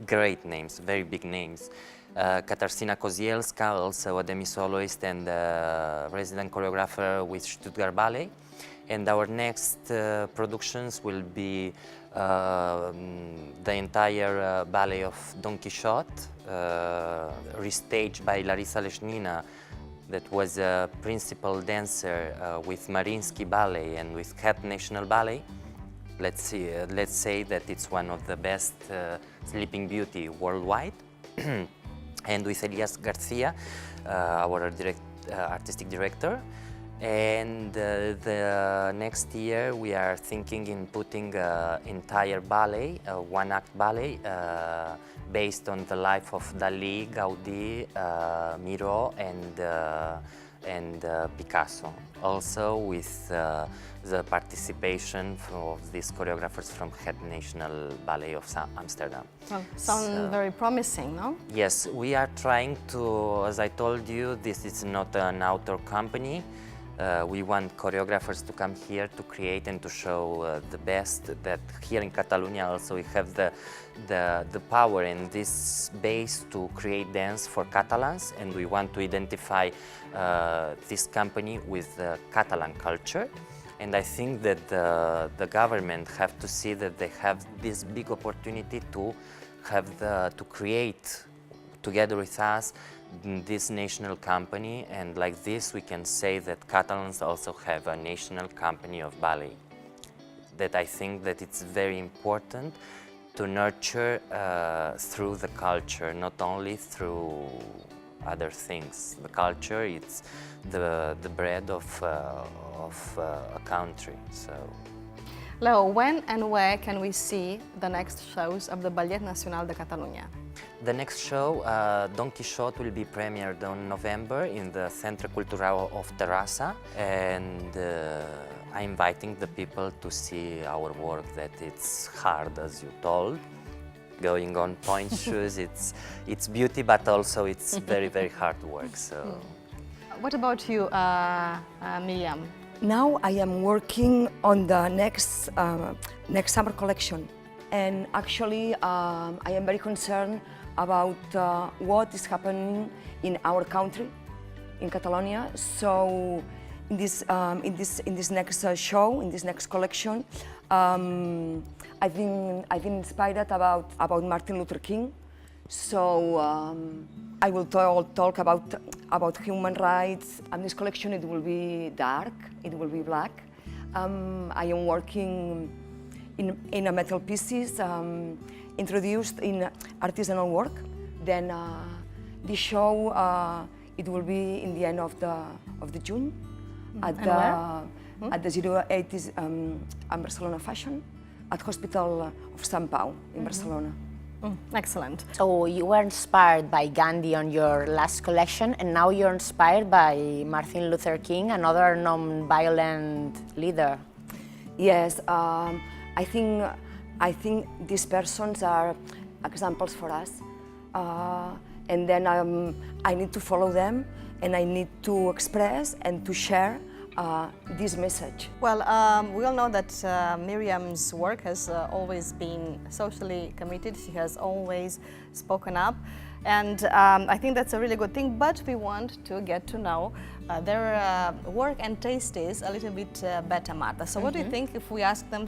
S13: great names, very big names. Katarzyna Kozielska, also a demi-soloist and resident choreographer with Stuttgart Ballet. And our next productions will be the entire ballet of Don Quixote, restaged by Larisa Leshnina, that was a principal dancer with Mariinsky Ballet and with Head National Ballet. Let's say that it's one of the best Sleeping Beauty worldwide. And with Elias Garcia, our artistic director. And the next year we are thinking in putting an entire ballet, a 1-act ballet, based on the life of Dali, Gaudí, Miró, and Picasso. Also with the participation of these choreographers from Head National Ballet of Amsterdam.
S2: Well, sounds very promising, no?
S13: Yes, we are trying to, as I told you, this is not an outdoor company. We want choreographers to come here to create and to show the best. That here in Catalonia also we have the power and this base to create dance for Catalans, and we want to identify this company with the Catalan culture. And I think that the government have to see that they have this big opportunity to have to together with us this national company, and like this we can say that Catalans also have a national company of ballet. That I think that it's very important to nurture through the culture, not only through other things. The culture, it's the bread of a country. So,
S2: Leo, when and where can we see the next shows of the Ballet Nacional de Catalunya?
S13: the next show, Don Quixote, will be premiered on November in the Centre Cultural of Terrassa, and I'm inviting the people to see our work, that it's hard, as you told. Going on point shoes, it's beauty, but also it's very, very hard work. So,
S2: what about you, Míriam?
S12: Now I am working on the next summer collection, and actually I am very concerned about what is happening in our country, in Catalonia. So in this next show, in this next collection, I've been inspired about Martin Luther King. So I will talk about human rights. And this collection, it will be dark, it will be black. I am working in a metal pieces introduced in artisanal work. Then this show it will be in the end of the June at the 080s Barcelona Fashion at Hospital of Sant Pau in Barcelona.
S2: Excellent.
S14: So you were inspired by Gandhi on your last collection, and now you're inspired by Martin Luther King, another non-violent leader.
S12: Yes, I think these persons are examples for us, and then I need to follow them, and I need to express and to share this message.
S2: Well, we all know that Míriam's work has always been socially committed. She has always spoken up, and I think that's a really good thing, but we want to get to know their work and tastes a little bit better, Marta. So what do you think if we ask them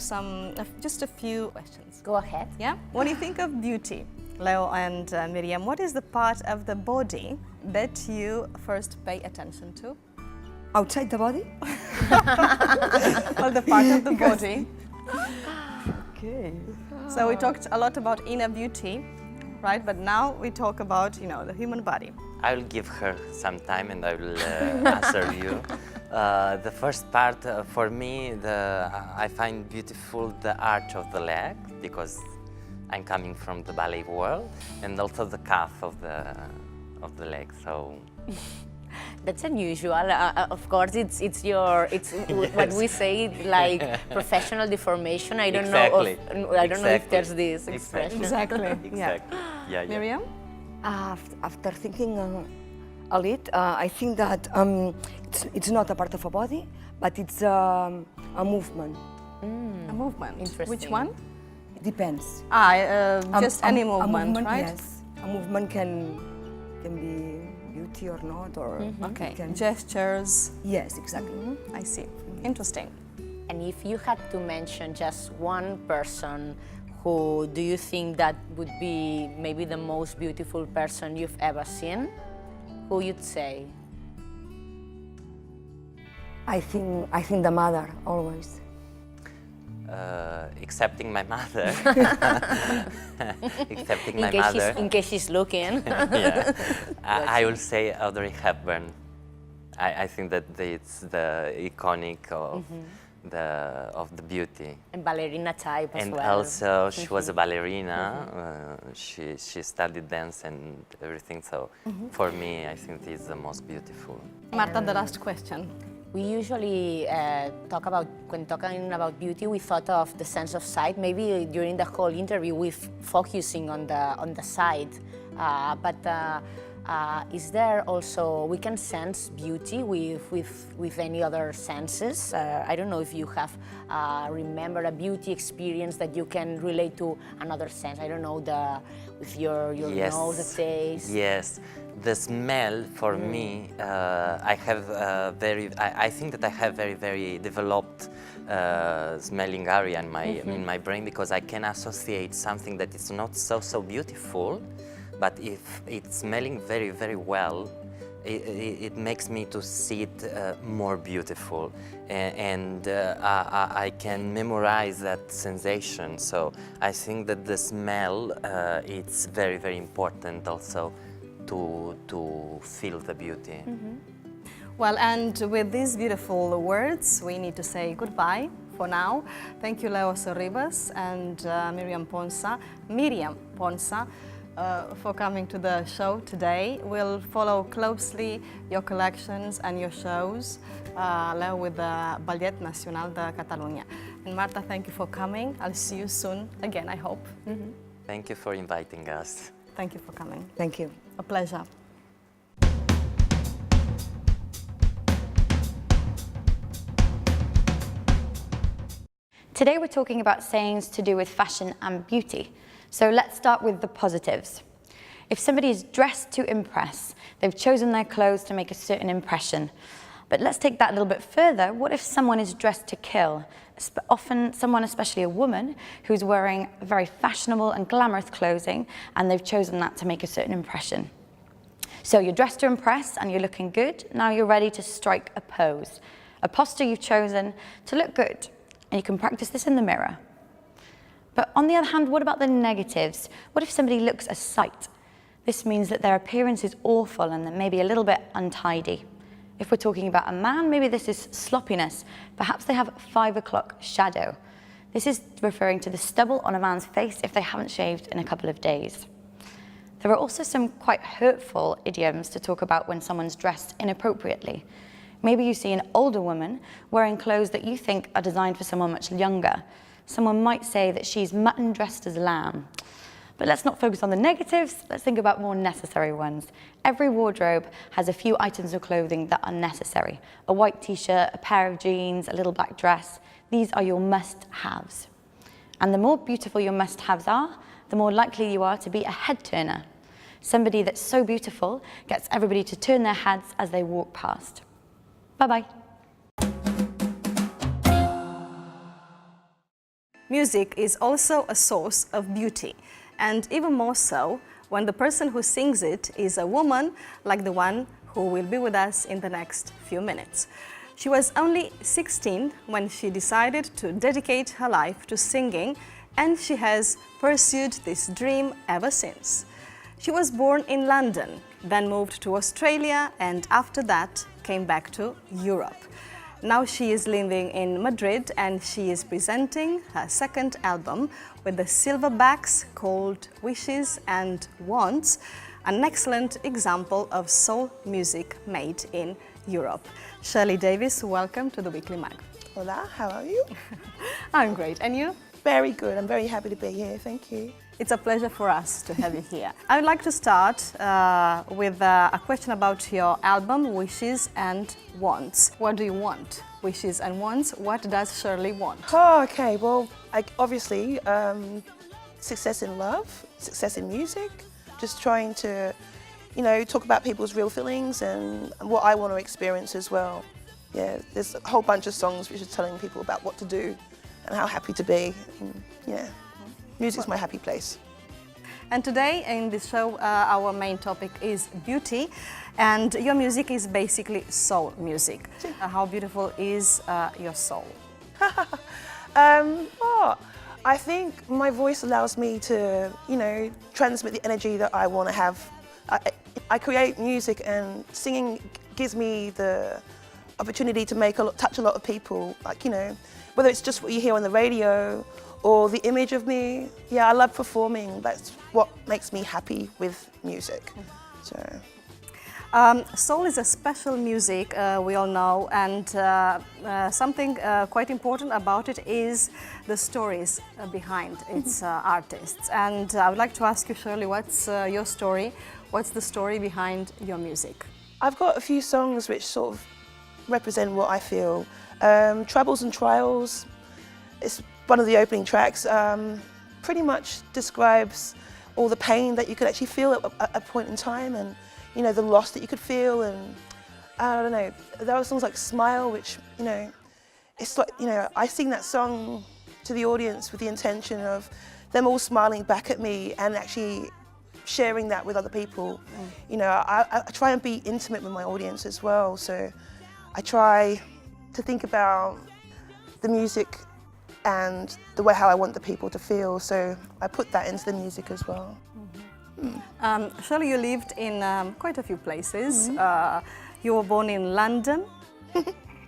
S2: just a few questions?
S14: Go ahead.
S2: Yeah? When you think of beauty, Leo and Míriam, what is the part of the body that you first pay attention to?
S12: Outside the body?
S2: Well, the part of the body.
S12: Okay.
S2: So we talked a lot about inner beauty, right? But now we talk about, the human body.
S13: I will give her some time and I will answer you. The first part, for me, I find beautiful the arch of the leg, because I'm coming from the ballet world, and also the calf of the leg. So.
S14: That's unusual. Of course, it's what we say, like professional deformation. I don't know if there's this expression.
S2: Exactly.
S13: Exactly. Yeah.
S2: Míriam?
S12: After thinking a little, I think that it's not a part of a body, but it's a movement.
S2: A movement.
S14: Interesting.
S2: Which one?
S12: It depends.
S2: Just any movement, right?
S12: Yes. A movement can be beauty or not, or
S2: Okay. Gestures.
S12: Yes, exactly.
S2: I see. Interesting.
S14: And if you had to mention just one person, who do you think that would be maybe the most beautiful person you've ever seen? Who you'd say?
S12: I think the mother, always.
S13: Excepting my mother. Excepting my
S14: case
S13: mother.
S14: In case she's looking.
S13: Yeah. I will say Audrey Hepburn. I think that it's the iconic of the beauty.
S14: And ballerina type as well.
S13: And also she was a ballerina. She studied dance and everything. So for me, I think it's the most beautiful.
S2: Marta, the last question.
S14: We usually when talking about beauty, we thought of the sense of sight. Maybe during the whole interview, we're focusing on the sight. But is there also, we can sense beauty with any other senses? I don't know if you have remembered a beauty experience that you can relate to another sense. I don't know, with your
S13: Yes.
S14: nose, the taste.
S13: Yes. The smell, for me, I think that I have very, very developed smelling area in my brain, because I can associate something that is not so beautiful But if it's smelling very, very well, it makes me to see it more beautiful, and I can memorize that sensation. So I think that the smell it's very, very important also to feel the beauty.
S2: Well, and with these beautiful words, we need to say goodbye for now. Thank you, Leo Sorribes and Míriam Ponsa, for coming to the show today. We'll follow closely your collections and your shows, Leo with the Ballet Nacional de Catalunya. And Marta, thank you for coming. I'll see you soon again, I hope.
S13: Thank you for inviting us.
S2: Thank you for coming.
S12: Thank you.
S2: A pleasure.
S16: Today we're talking about sayings to do with fashion and beauty. So let's start with the positives. If somebody is dressed to impress, they've chosen their clothes to make a certain impression. But let's take that a little bit further. What if someone is dressed to kill? Often someone, especially a woman, who's wearing very fashionable and glamorous clothing, and they've chosen that to make a certain impression. So you're dressed to impress and you're looking good. Now you're ready to strike a pose, a posture you've chosen to look good. And you can practice this in the mirror. But on the other hand, what about the negatives? What if somebody looks a sight? This means that their appearance is awful and maybe a little bit untidy. If we're talking about a man, maybe this is sloppiness. Perhaps they have 5 o'clock shadow. This is referring to the stubble on a man's face if they haven't shaved in a couple of days. There are also some quite hurtful idioms to talk about when someone's dressed inappropriately. Maybe you see an older woman wearing clothes that you think are designed for someone much younger. Someone might say that she's mutton dressed as lamb. But let's not focus on the negatives, let's think about more necessary ones. Every wardrobe has a few items of clothing that are necessary. A white t-shirt, a pair of jeans, a little black dress. These are your must-haves. And the more beautiful your must-haves are, the more likely you are to be a head-turner. Somebody that's so beautiful gets everybody to turn their heads as they walk past. Bye-bye.
S2: Music is also a source of beauty, and even more so when the person who sings it is a woman like the one who will be with us in the next few minutes. She was only 16 when she decided to dedicate her life to singing, and she has pursued this dream ever since. She was born in London, then moved to Australia, and after that came back to Europe. Now she is living in Madrid and she is presenting her second album with the silverbacks called Wishes and Wants, an excellent example of soul music made in Europe. Shirley Davis, welcome to the Weekly Mag.
S17: Hola, how are you?
S2: I'm great, and you?
S17: Very good, I'm very happy to be here, thank you.
S2: It's a pleasure for us to have you here. I would like to start with a question about your album, Wishes and Wants. What do you want? Wishes and Wants, what does Shirley want?
S17: Oh, okay, well, obviously, success in love, success in music, just trying to, you know, talk about people's real feelings and what I want to experience as well. Yeah, there's a whole bunch of songs which are telling people about what to do and how happy to be. And, yeah. Music's my happy place.
S2: And today in this show, our main topic is beauty, and your music is basically soul music. How beautiful is your soul?
S17: I think my voice allows me to, you know, transmit the energy that I want to have. I create music, and singing gives me the opportunity to touch a lot of people. Like, you know, whether it's just what you hear on the radio or the image of me. Yeah, I love performing. That's what makes me happy with music. So.
S2: Soul is a special music, we all know, and something quite important about it is the stories behind its artists. And I would like to ask you, Shirley, what's your story? What's the story behind your music?
S17: I've got a few songs which sort of represent what I feel. Troubles and Trials, it's one of the opening tracks, pretty much describes all the pain that you could actually feel at a point in time, and you know, the loss that you could feel. And I don't know, there are songs like Smile, which, you know, it's like, you know, I sing that song to the audience with the intention of them all smiling back at me and actually sharing that with other people. You know, I try and be intimate with my audience as well, so I try to think about the music and the way how I want the people to feel, so I put that into the music as well.
S2: Shirley, you lived in quite a few places. You were born in London.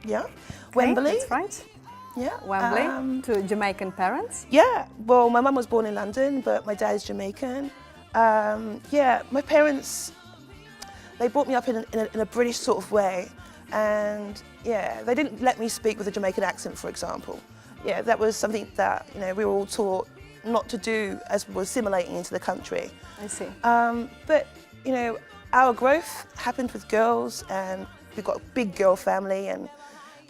S17: Yeah,
S2: Okay,
S17: Wembley.
S2: That's right.
S17: Yeah.
S2: Wembley, to Jamaican parents.
S17: Yeah, well, my mum was born in London, but my dad is Jamaican. Yeah, my parents, they brought me up in a British sort of way, and yeah, they didn't let me speak with a Jamaican accent, for example. Yeah, that was something that, you know, we were all taught not to do as we were assimilating into the country.
S2: I see.
S17: But, you know, our growth happened with girls, and we've got a big girl family, and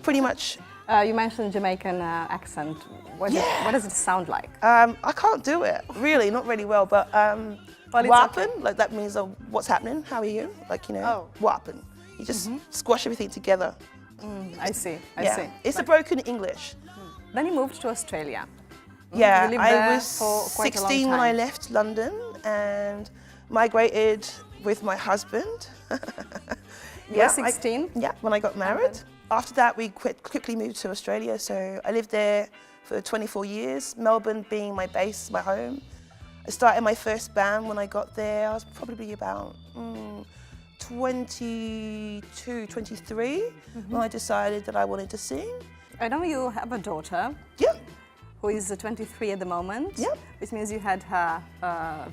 S17: pretty much...
S2: you mentioned Jamaican accent. What does it sound like?
S17: I can't do it, really, not really well, but
S2: Well, it's
S17: what happened? Like that means what's happening, how are you? Like, you know, what happened? You just squash everything together.
S2: I see, I
S17: Yeah,
S2: see.
S17: it's a broken English.
S2: Then you moved to Australia.
S17: Yeah,
S2: You lived there
S17: I was
S2: for quite a long
S17: 16 when I
S2: time.
S17: left London and migrated with my husband.
S2: You were 16?
S17: Yeah, when I got married. After that, we quickly moved to Australia, so I lived there for 24 years, Melbourne being my base, my home. I started my first band when I got there. I was probably about 22, 23 when I decided that I wanted to sing.
S2: I know you have a daughter.
S17: Yeah.
S2: Who is 23 at the moment.
S17: Yeah.
S2: Which means you had her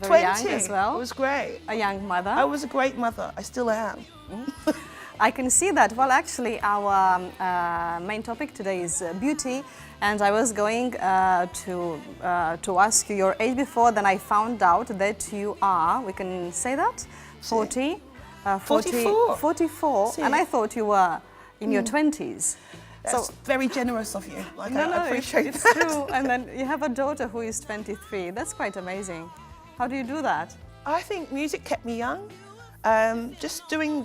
S2: very young
S17: 20.
S2: as well.
S17: It was great.
S2: A young mother.
S17: I was a great mother. I still am.
S2: I can see that. Well, actually, our main topic today is beauty, and I was going to ask you your age before. Then I found out that you are, we can say that, 40,
S17: 44.
S2: 44, and I thought you were in your 20s.
S17: That's very generous of you. Like,
S2: No,
S17: I appreciate
S2: it's
S17: that.
S2: true. And then you have a daughter who is 23. That's quite amazing. How do you do that?
S17: I think music kept me young. Just doing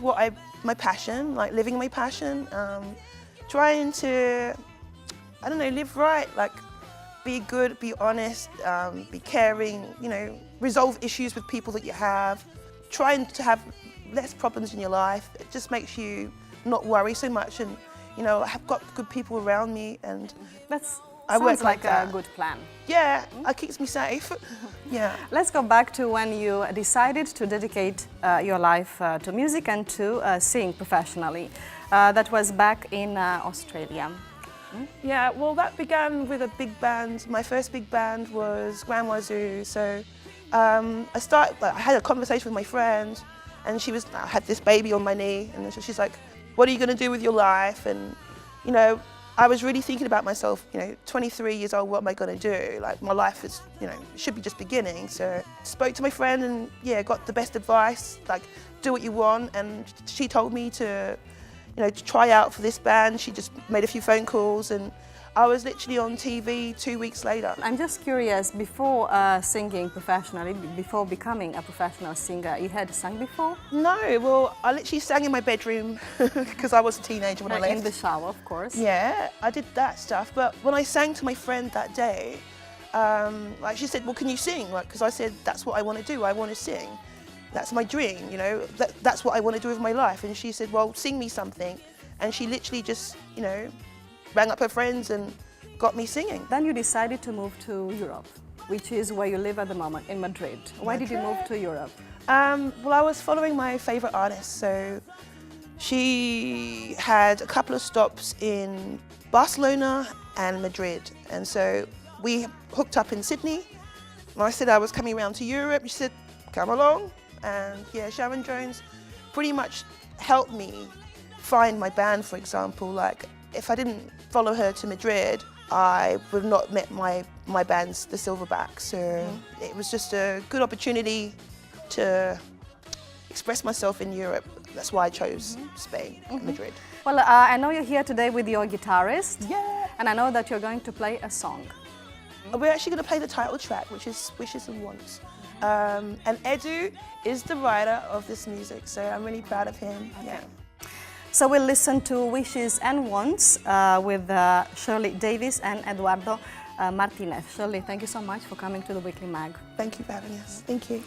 S17: my passion, like living my passion, trying to, I don't know, live right, like be good, be honest, be caring, you know, resolve issues with people that you have, trying to have less problems in your life. It just makes you not worry so much, and you know, I have got good people around me, and I work
S2: Sounds like
S17: that.
S2: a good plan.
S17: Yeah, it keeps me safe. Yeah.
S2: Let's go back to when you decided to dedicate your life to music and to sing professionally. That was back in Australia.
S17: Yeah, well, that began with a big band. My first big band was Grand Wazoo. So I had a conversation with my friend, and I had this baby on my knee, and so she's like, what are you going to do with your life? And, you know, I was really thinking about myself, you know, 23 years old, what am I going to do? Like, my life is, you know, should be just beginning. So spoke to my friend and, yeah, got the best advice, like, do what you want. And she told me to, you know, to try out for this band. She just made a few phone calls, and I was literally on TV 2 weeks later.
S2: I'm just curious, before singing professionally, before becoming a professional singer, you had sung before?
S17: No, well, I literally sang in my bedroom because I was a teenager when I left.
S2: In the shower, of course.
S17: Yeah, I did that stuff. But when I sang to my friend that day, like she said, well, can you sing? Like, because I said, that's what I want to do. I want to sing. That's my dream, you know. That's what I want to do with my life. And she said, well, sing me something. And she literally just, you know, rang up her friends and got me singing.
S2: Then you decided to move to Europe, which is where you live at the moment, in Madrid. Why did you move to Europe?
S17: Well, I was following my favourite artist, so she had a couple of stops in Barcelona and Madrid, and so we hooked up in Sydney. And I said I was coming around to Europe. She said, come along. And yeah, Sharon Jones pretty much helped me find my band, for example. Like, if I didn't follow her to Madrid, I would have not met my bands, the Silverbacks. So it was just a good opportunity to express myself in Europe. That's why I chose Spain, Madrid.
S2: Well, I know you're here today with your guitarist.
S17: Yeah.
S2: And I know that you're going to play a song.
S17: We're actually going to play the title track, which is Wishes and Wants. And Edu is the writer of this music, so I'm really proud of him. Okay. Yeah.
S2: So we'll listen to Wishes and Wants with Shirley Davis and Eduardo Martinez. Shirley, thank you so much for coming to the Weekly Mag.
S17: Thank you for having us. Thank you.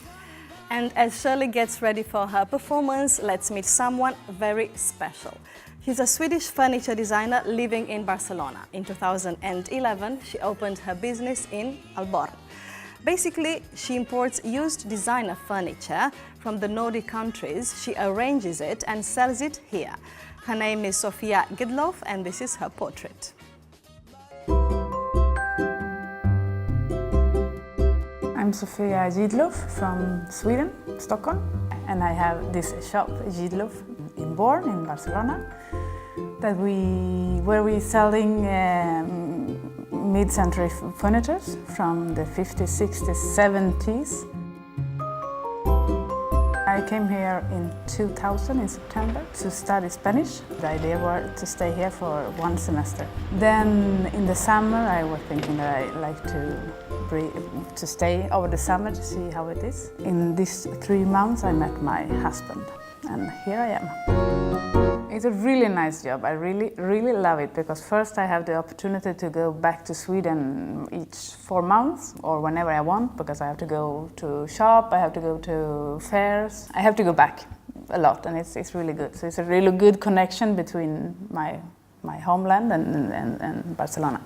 S2: And as Shirley gets ready for her performance, let's meet someone very special. She's a Swedish furniture designer living in Barcelona. In 2011, she opened her business in Alborn. Basically, she imports used designer furniture from the Nordic countries. She arranges it and sells it here. Her name is Sofia Gidlof, and this is her portrait.
S18: I'm Sofia Gidlof from Sweden, Stockholm, and I have this shop, Gidlof, in Born, in Barcelona, where we're selling mid-century furniture from the 50s, 60s, 70s. I came here in 2000 in September to study Spanish. The idea was to stay here for 1 semester. Then in the summer I was thinking that I'd like to stay over the summer to see how it is. In these 3 months I met my husband, and here I am. It's a really nice job. I really love it, because first I have the opportunity to go back to Sweden each 4 months or whenever I want, because I have to go to shop, I have to go to fairs. I have to go back a lot, and it's really good. So it's a really good connection between my homeland and Barcelona.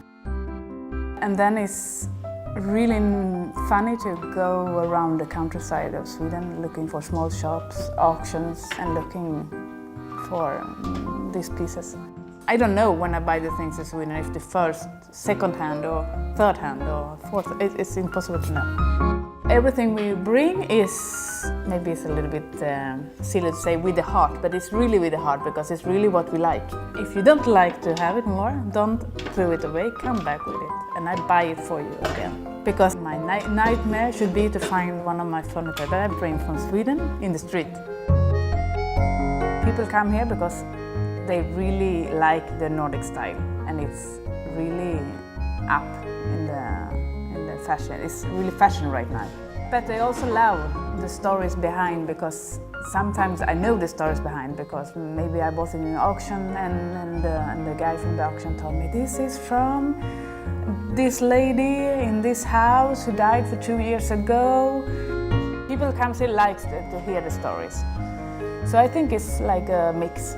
S18: And then it's really funny to go around the countryside of Sweden looking for small shops, auctions, and looking for these pieces. I don't know when I buy the things in Sweden if the first, second hand or third hand or fourth, it's impossible to know. Everything we bring is, maybe it's a little bit silly to say with the heart, but it's really with the heart, because it's really what we like. If you don't like to have it more, don't throw it away, come back with it, and I buy it for you again. Because my nightmare should be to find one of my furniture that I bring from Sweden in the street. People come here because they really like the Nordic style, and it's really up in the fashion. It's really fashion right now. But they also love the stories behind, because sometimes I know the stories behind, because maybe I bought it in an auction and the guy from the auction told me, this is from this lady in this house who died for 2 years ago. People come here likes to hear the stories. So I think it's like a mix.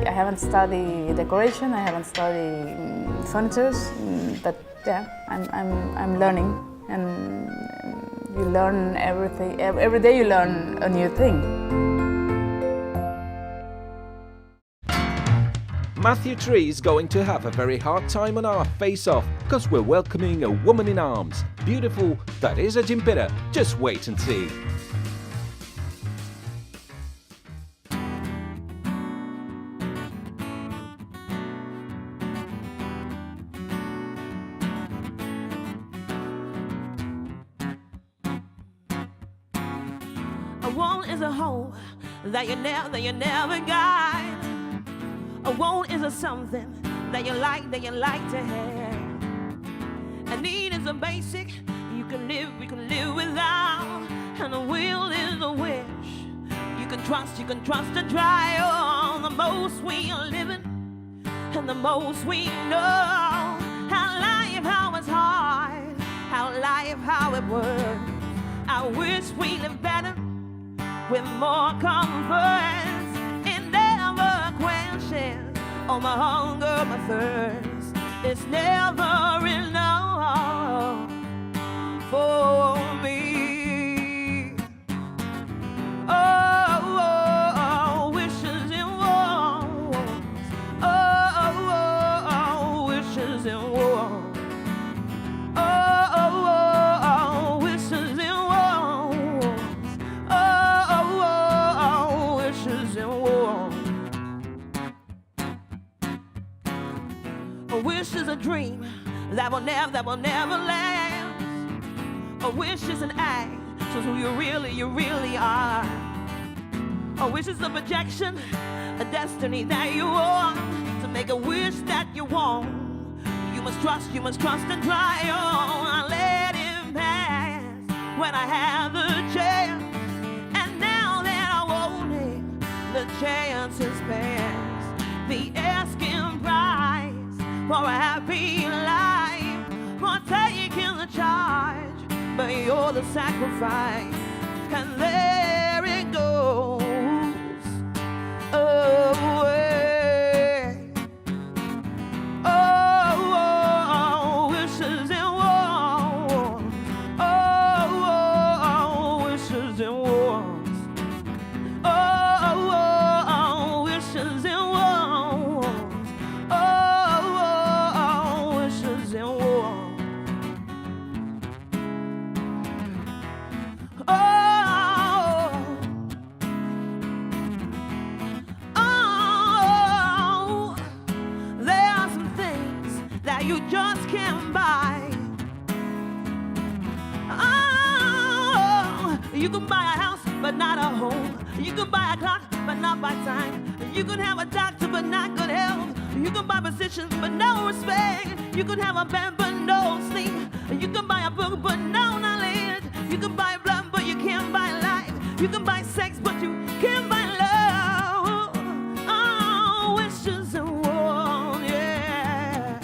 S18: I haven't studied decoration, I haven't studied furniture, but yeah, I'm learning, and you learn everything. Every day you learn a new thing.
S1: Matthew Tree is going to have a very hard time on our face-off, because we're welcoming a woman in arms. Beautiful, Teresa Gimpera. Just wait and see.
S10: A want is a hole that you never got. A want is a something that you like to have. A need is a basic we can live without. And a will is a wish you can trust and try on. The most we are living and the most we know. How it's hard, how it works. I wish we lived better with more comfort. It never quenches all my hunger, my thirst. It's never enough for me. Oh, wishes and wants. Oh, wishes and wants. Oh, wishes and wants. Oh, wishes and wants. A wish is a dream that will never last. A wish is an act, shows who you really are. A wish is a projection, a destiny that you want. To make a wish that you want, you must trust and try on. Let it pass when I have the chance. And now that I want it, the chance is past. The asking price for a happy life, for taking the charge, but you're the sacrifice and there it goes away. Oh, wishes and wants. Oh, wishes and wants. Oh, wishes and wants. Oh, wishes and wants. Oh, there are some things that you just can't buy. Oh, you can buy a house, but not a home. You can buy a clock, but not by time. You can have a doctor, but not good health. You can buy positions, but no respect. You can have a bed, but no sleep. You can buy a book, but no knowledge. You can buy blood, but you can't buy life. You can buy sex, but you can't buy love. Oh, wishes and wants, yeah.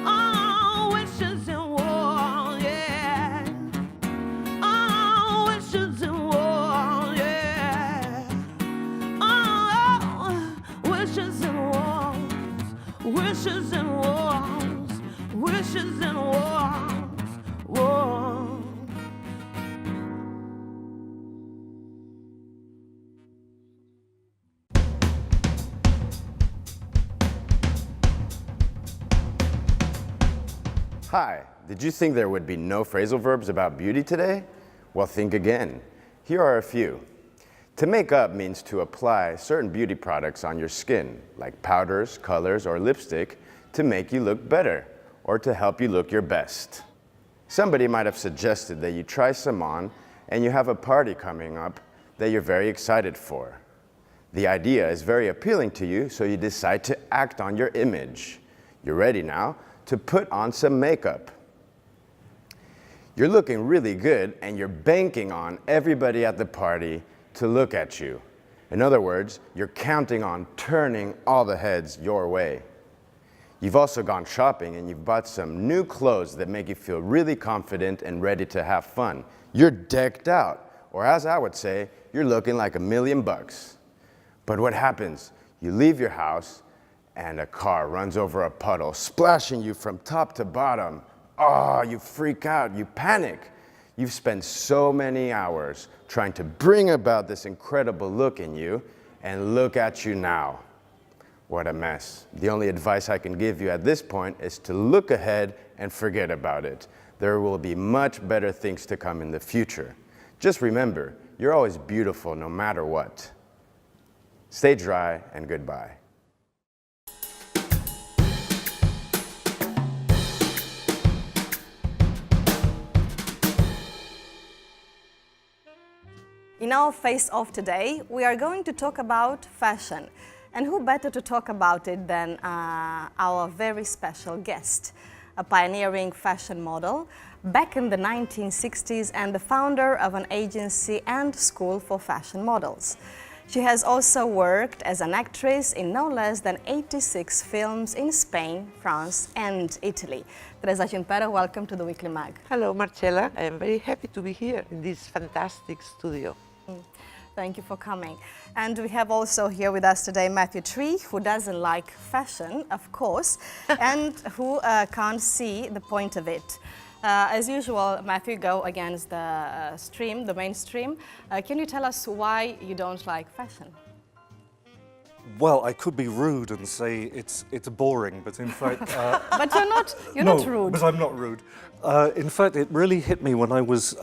S10: Oh, wishes and wants, yeah. Oh, wishes and wants, yeah. Oh, wishes and wants, wishes and wants, wishes and wants, wants.
S19: Hi, did you think there would be no phrasal verbs about beauty today? Well, think again. Here are a few. To make up means to apply certain beauty products on your skin, like powders, colors, or lipstick, to make you look better, or to help you look your best. Somebody might have suggested that you try some on, and you have a party coming up that you're very excited for. The idea is very appealing to you, so you decide to act on your image. You're ready now to put on some makeup. You're looking really good and you're banking on everybody at the party to look at you. In other words, you're counting on turning all the heads your way. You've also gone shopping and you've bought some new clothes that make you feel really confident and ready to have fun. You're decked out, or as I would say, you're looking like $1,000,000. But what happens? You leave your house and a car runs over a puddle, splashing you from top to bottom. Oh, you freak out, you panic. You've spent so many hours trying to bring about this incredible look in you, and look at you now. What a mess. The only advice I can give you at this point is to look ahead and forget about it. There will be much better things to come in the future. Just remember, you're always beautiful no matter what. Stay dry and goodbye.
S2: In our face-off today, we are going to talk about fashion. And who better to talk about it than our very special guest, a pioneering fashion model back in the 1960s and the founder of an agency and school for fashion models. She has also worked as an actress in no less than 86 films in Spain, France and Italy. Teresa Gimpera, welcome to the Weekly Mag.
S20: Hello Marcella, I am very happy to be here in this fantastic studio.
S2: Thank you for coming. And we have also here with us today Matthew Tree, who doesn't like fashion, of course, and who can't see the point of it. As usual, Matthew, go against the stream, the mainstream. Can you tell us why you don't like fashion?
S21: Well, I could be rude and say it's boring, but in fact...
S2: But you're not rude.
S21: But I'm not rude. In fact, it really hit me when I was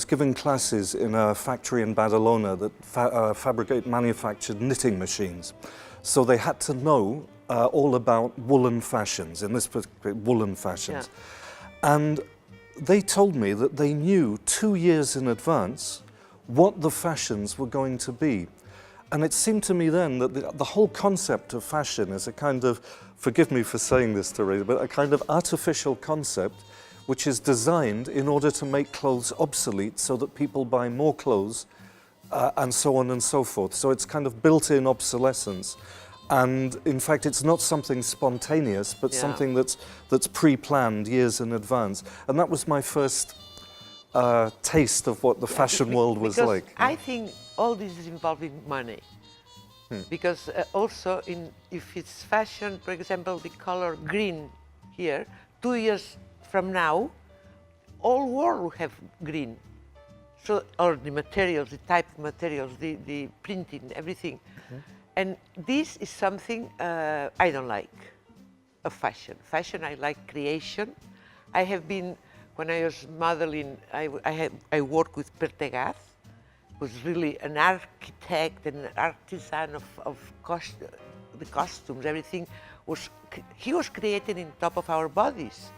S21: giving classes in a factory in Badalona that manufactured knitting machines. So they had to know all about woolen fashions, in this particular woolen fashions.
S20: Yeah.
S21: And they told me that they knew 2 years in advance what the fashions were going to be. And it seemed to me then that the whole concept of fashion is a kind of, forgive me for saying this, Teresa, but a kind of artificial concept which is designed in order to make clothes obsolete so that people buy more clothes and so on and so forth. So it's kind of built-in obsolescence. And in fact, it's not something spontaneous, but something that's pre-planned years in advance. And that was my first taste of what the fashion world was
S20: because
S21: like.
S20: I think all this is involving money. Because also, if it's fashion, for example, the color green here, 2 years from now, all world will have green. So, or the materials, the type of materials, the printing, everything. And this is something I don't like of fashion. Fashion, I like creation. I have been, when I was modeling, I worked with Pertegaz, who's really an architect and an artisan of the costumes, everything. He was created in top of our bodies.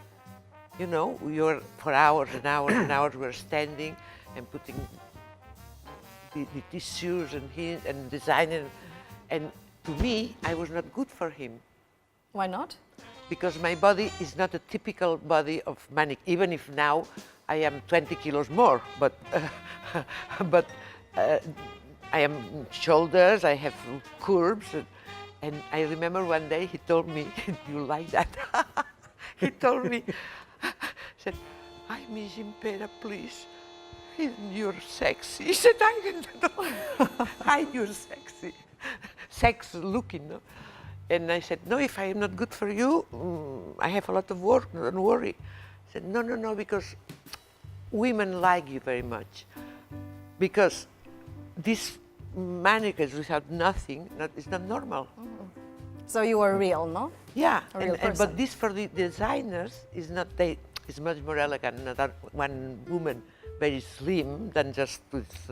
S20: You know, we were for hours and hours and hours, we were standing and putting the tissues and designing. And to me, I was not good for him.
S2: Why not?
S20: Because my body is not a typical body of manic, even if now I am 20 kilos more, but I am shoulders, I have curves, and I remember one day he told me, you like that? He told me, said, "Ay, Miss Impera, please, you're sexy." He said, "I don't know. Hi, you're sexy." Sex looking, no? And I said, "No, if I am not good for you, I have a lot of work, don't worry." He said, no, because women like you very much. Because this mannequins without nothing is not normal.
S2: So you were real, no?
S20: Yeah,
S2: A real person.
S20: but this for the designers is not, it's much more elegant than one woman very slim than just with,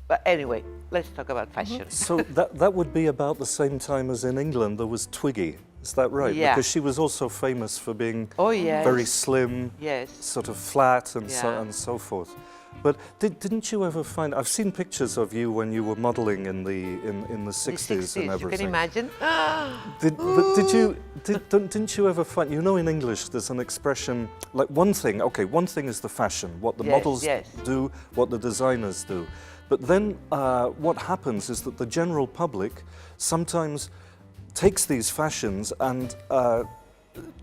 S20: but anyway, let's talk about fashion.
S21: So that would be about the same time as in England there was Twiggy, is that right?
S20: Yeah.
S21: Because she was also famous for being
S20: yes.
S21: very slim,
S20: Yes.
S21: sort of flat and
S20: Yeah.
S21: so forth. But didn't you ever find, I've seen pictures of you when you were modeling in the 60s and everything.
S20: You can imagine?
S21: Didn't you ever find, you know, in English there's an expression, like one thing is the fashion, what the models do, what the designers do. But then what happens is that the general public sometimes takes these fashions and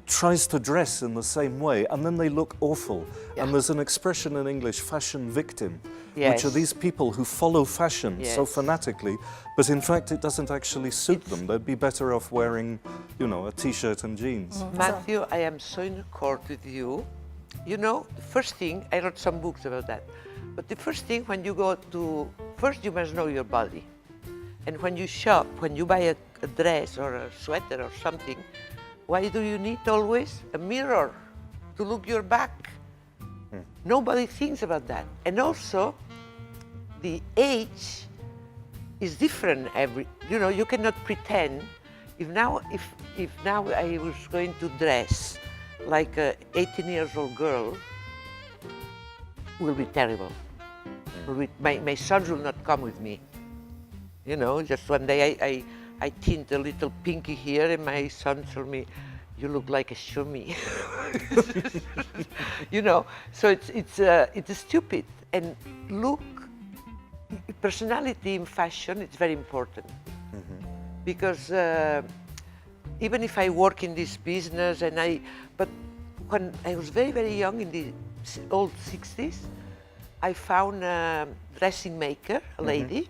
S21: tries to dress in the same way, and then they look awful. Yeah. And there's an expression in English, fashion victim, which are these people who follow fashion so fanatically, but in fact it doesn't actually suit them. They'd be better off wearing, you know, a t-shirt and jeans.
S20: Matthew, I am so in accord with you. You know, the first thing, I wrote some books about that, but the first thing when you go to, first you must know your body. And when you shop, when you buy a dress or a sweater or something, why do you need always a mirror to look your back? Nobody thinks about that. And also, the age is different you know, you cannot pretend. If now I was going to dress like a 18 years old girl, will be terrible. My sons will not come with me. You know, just one day I tint a little pinky here, and my son told me, "You look like a shumi." You know, so it's stupid. And look, personality in fashion is very important. Because even if I work in this business, but when I was very, very young in the old 60s, I found a dressing maker, a lady,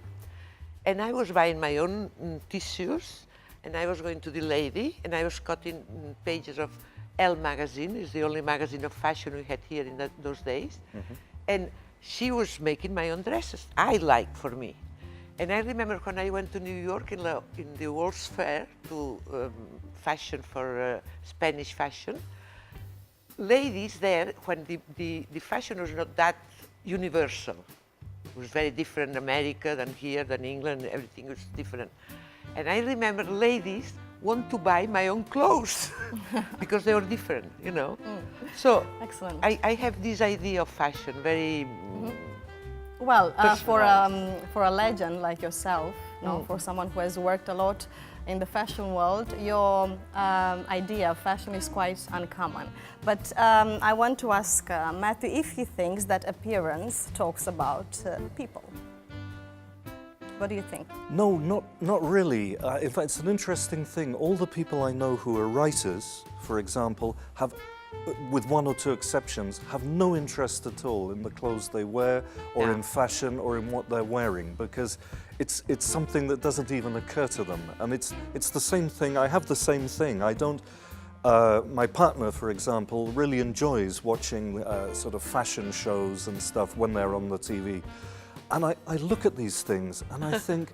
S20: and I was buying my own tissues, and I was going to the lady, and I was cutting pages of Elle magazine. It's the only magazine of fashion we had here in those days. And she was making my own dresses, I like for me. And I remember when I went to New York in the World's Fair to fashion for Spanish fashion, ladies there, when the fashion was not that universal, it was very different in America than here, than England, everything was different. And I remember ladies want to buy my own clothes because they were different, you know. So
S2: excellent.
S20: I have this idea of fashion, very
S2: well, for a legend like yourself, no, for someone who has worked a lot in the fashion world, your idea of fashion is quite uncommon. But I want to ask Matthew if he thinks that appearance talks about people. What do you think?
S21: No, not really. In fact, it's an interesting thing. All the people I know who are writers, for example, have with one or two exceptions, have no interest at all in the clothes they wear or in fashion or in what they're wearing, because it's something that doesn't even occur to them. And it's the same thing. I have the same thing. I don't. My partner, for example, really enjoys watching sort of fashion shows and stuff when they're on the TV. And I look at these things and I think,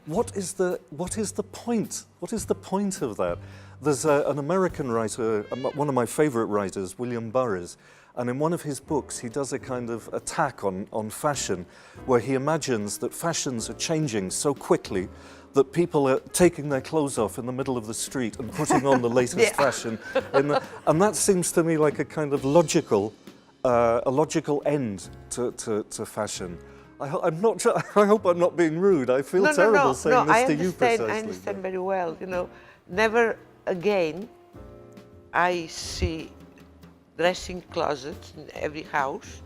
S21: what is the point? What is the point of that? There's an American writer, one of my favorite writers, William Burroughs, and in one of his books he does a kind of attack on fashion, where he imagines that fashions are changing so quickly that people are taking their clothes off in the middle of the street and putting on the latest fashion. And that seems to me like a kind of logical end to fashion. I hope I'm not being rude. I feel terrible saying this to you precisely.
S20: I understand very well. You know, never again I see dressing closets in every house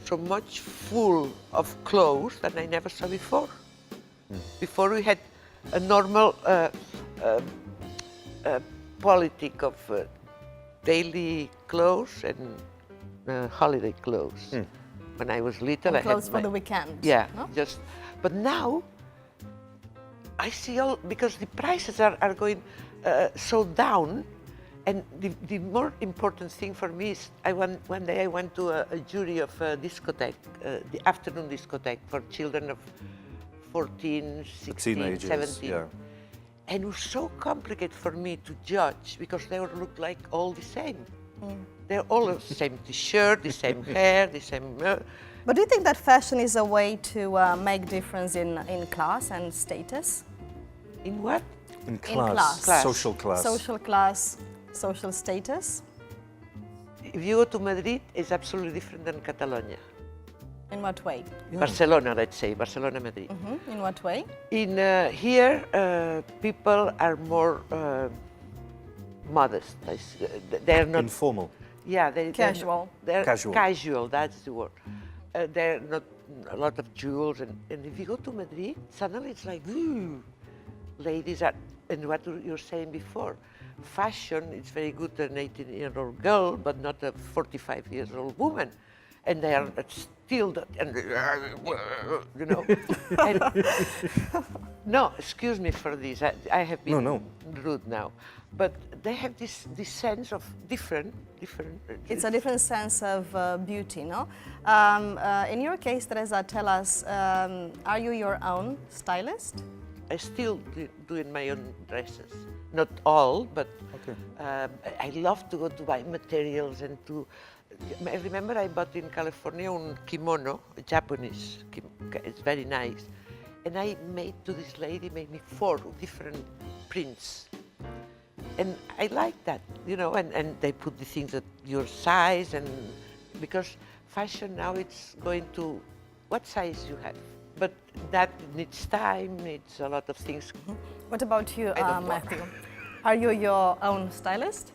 S20: so much full of clothes that I never saw before. Before we had a normal politic of daily clothes and holiday clothes. When I was little,
S2: and clothes for the weekend.
S20: Yeah,
S2: no?
S20: But now I see all, because the prices are going so down, and the more important thing for me is one day I went to a jury of a discotheque, the afternoon discotheque for children of 14, 16,
S21: teenagers,
S20: 17.
S21: yeah.
S20: And it was so complicated for me to judge because they all look like all the same. They're all the same t-shirt, the same hair, the same...
S2: But do you think that fashion is a way to make difference in class and status?
S20: In what?
S21: In class. Social class.
S2: Social class, social status.
S20: If you go to Madrid, it's absolutely different than Catalonia.
S2: In what way?
S20: Barcelona, let's say, Barcelona, Madrid.
S2: In what way?
S20: In here, people are more modest. They're not
S21: informal.
S20: Yeah,
S2: casual.
S20: They're
S21: casual.
S20: Casual, that's the word. They're not a lot of jewels, and if you go to Madrid, suddenly it's like, ooh, ladies are, and what you were saying before, fashion is very good an 18-year-old girl, but not a 45-year-old woman, and they are still that, and you know. No, excuse me for this. I have been rude now, but they have this sense of different.
S2: It's a different sense of beauty, no? In your case, Teresa, tell us, are you your own stylist?
S20: I still doing my own dresses. Not all, but I love to go to buy materials and to. I remember I bought in California a kimono, a Japanese. It's very nice, and I made to this lady made me 4 different prints. And I like that, you know, and they put the things at your size, and because fashion now it's going to what size you have. But that needs time, needs a lot of things.
S2: What about you, Matthew? Are you your own stylist?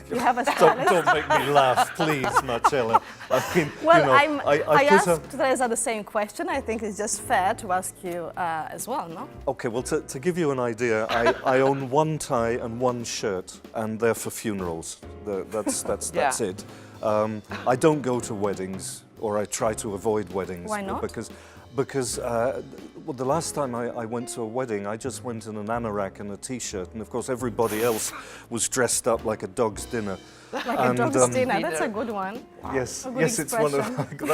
S2: You have a stylist?
S21: Don't make me laugh, please, Marcella. I mean,
S2: well,
S21: you know,
S2: I asked Teresa the same question. I think it's just fair to ask you as well, no?
S21: Okay, well, to give you an idea, I own 1 tie and 1 shirt, and they're for funerals. That's it. I don't go to weddings, or I try to avoid weddings.
S2: Why not?
S21: Because well, the last time I went to a wedding, I just went in an anorak and a t-shirt, and of course everybody else was dressed up like a dog's dinner.
S2: Like a dog's dinner, that's a good one.
S21: Wow. Yes,
S2: yes,
S21: it's one of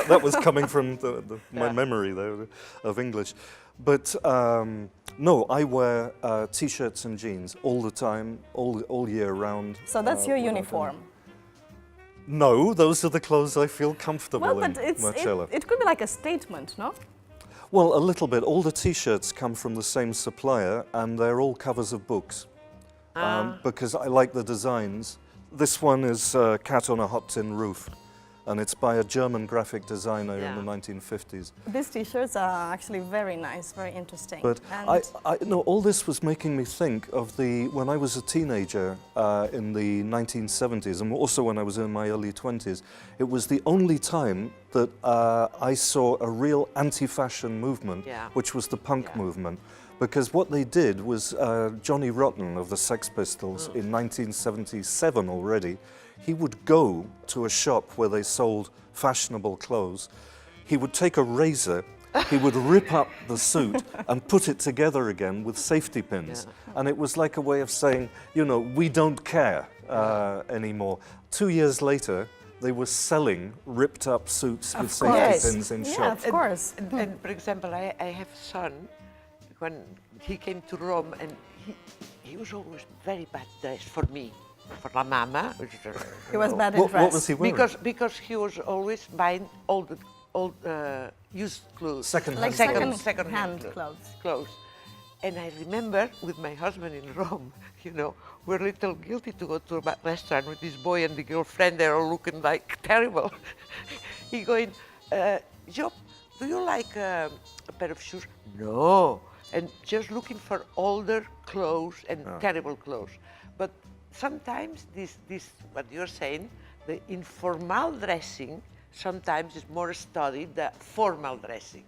S21: that was coming from my memory though of English. But no, I wear t-shirts and jeans all the time, all year round.
S2: So that's your uniform.
S21: No, those are the clothes I feel comfortable in, Marcella.
S2: It could be like a statement, no?
S21: Well, a little bit. All the t-shirts come from the same supplier, and they're all covers of books. Because I like the designs. This one is Cat on a Hot Tin Roof, and it's by a German graphic designer in the 1950s.
S2: These t-shirts are actually very nice, very interesting.
S21: But no, all this was making me think of when I was a teenager in the 1970s, and also when I was in my early 20s, it was the only time that I saw a real anti-fashion movement, which was the punk movement. because what they did was Johnny Rotten of the Sex Pistols in 1977 already, he would go to a shop where they sold fashionable clothes. He would take a razor, he would rip up the suit and put it together again with safety pins. And it was like a way of saying, you know, we don't care anymore. 2 years later, they were selling ripped up suits with safety pins in shops.
S2: Of course.
S20: And for example, I have a son, when he came to Rome, and he was always very bad dressed for me, for la mama.
S2: He was bad dressed.
S21: What was he wearing?
S20: Because he was always buying old used clothes.
S2: Second-hand
S20: clothes. And I remember with my husband in Rome, you know, we're a little guilty to go to a restaurant with this boy and the girlfriend. They're all looking like terrible. He going, Job, do you like a pair of shoes? No. And just looking for older clothes and terrible clothes. But sometimes this what you're saying, the informal dressing sometimes is more studied than formal dressing.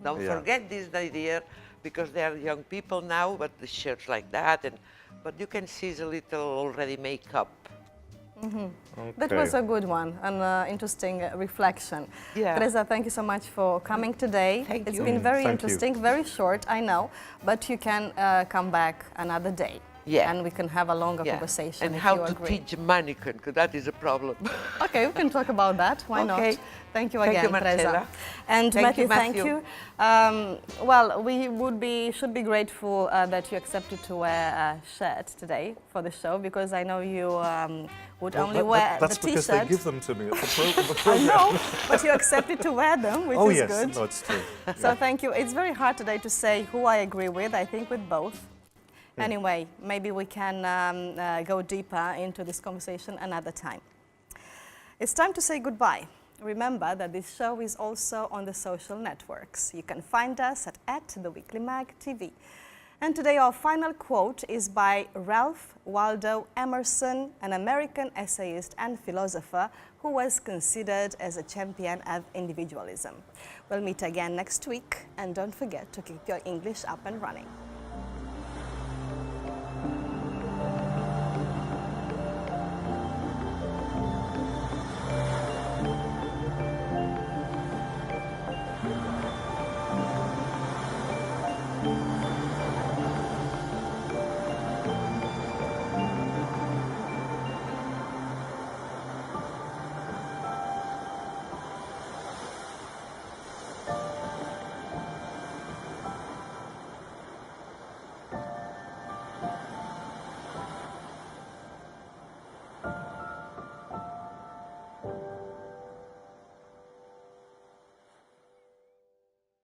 S20: Don't forget this idea, because they are young people now, but the shirts like that, but you can see a little already makeup.
S2: That was a good one, an interesting reflection. Teresa, thank you so much for coming today. It's been very interesting, very short, I know, but you can come back another day. And we can have a longer conversation.
S20: And
S2: if
S20: how
S2: you
S20: to
S2: agree.
S20: teach mannequin, because that is a problem.
S2: Okay, we can talk about that. Why not? Thank you
S20: Thank
S2: again,
S20: you, Marcela.
S2: Teresa. And
S20: Thank
S2: Matthew,
S20: you,
S2: thank you. Well, we should be grateful that you accepted to wear a shirt today for the show, because I know you would only wear the
S21: That's because they
S2: T-shirt.
S21: give them to me at the program.
S2: I know, but you accepted to wear them, which is good.
S21: No, it's true.
S2: So thank you. It's very hard today to say who I agree with. I think with both. Anyway, maybe we can go deeper into this conversation another time. It's time to say goodbye. Remember that this show is also on the social networks. You can find us at @TheWeeklyMagTV. And today our final quote is by Ralph Waldo Emerson, an American essayist and philosopher who was considered as a champion of individualism. We'll meet again next week, and don't forget to keep your English up and running.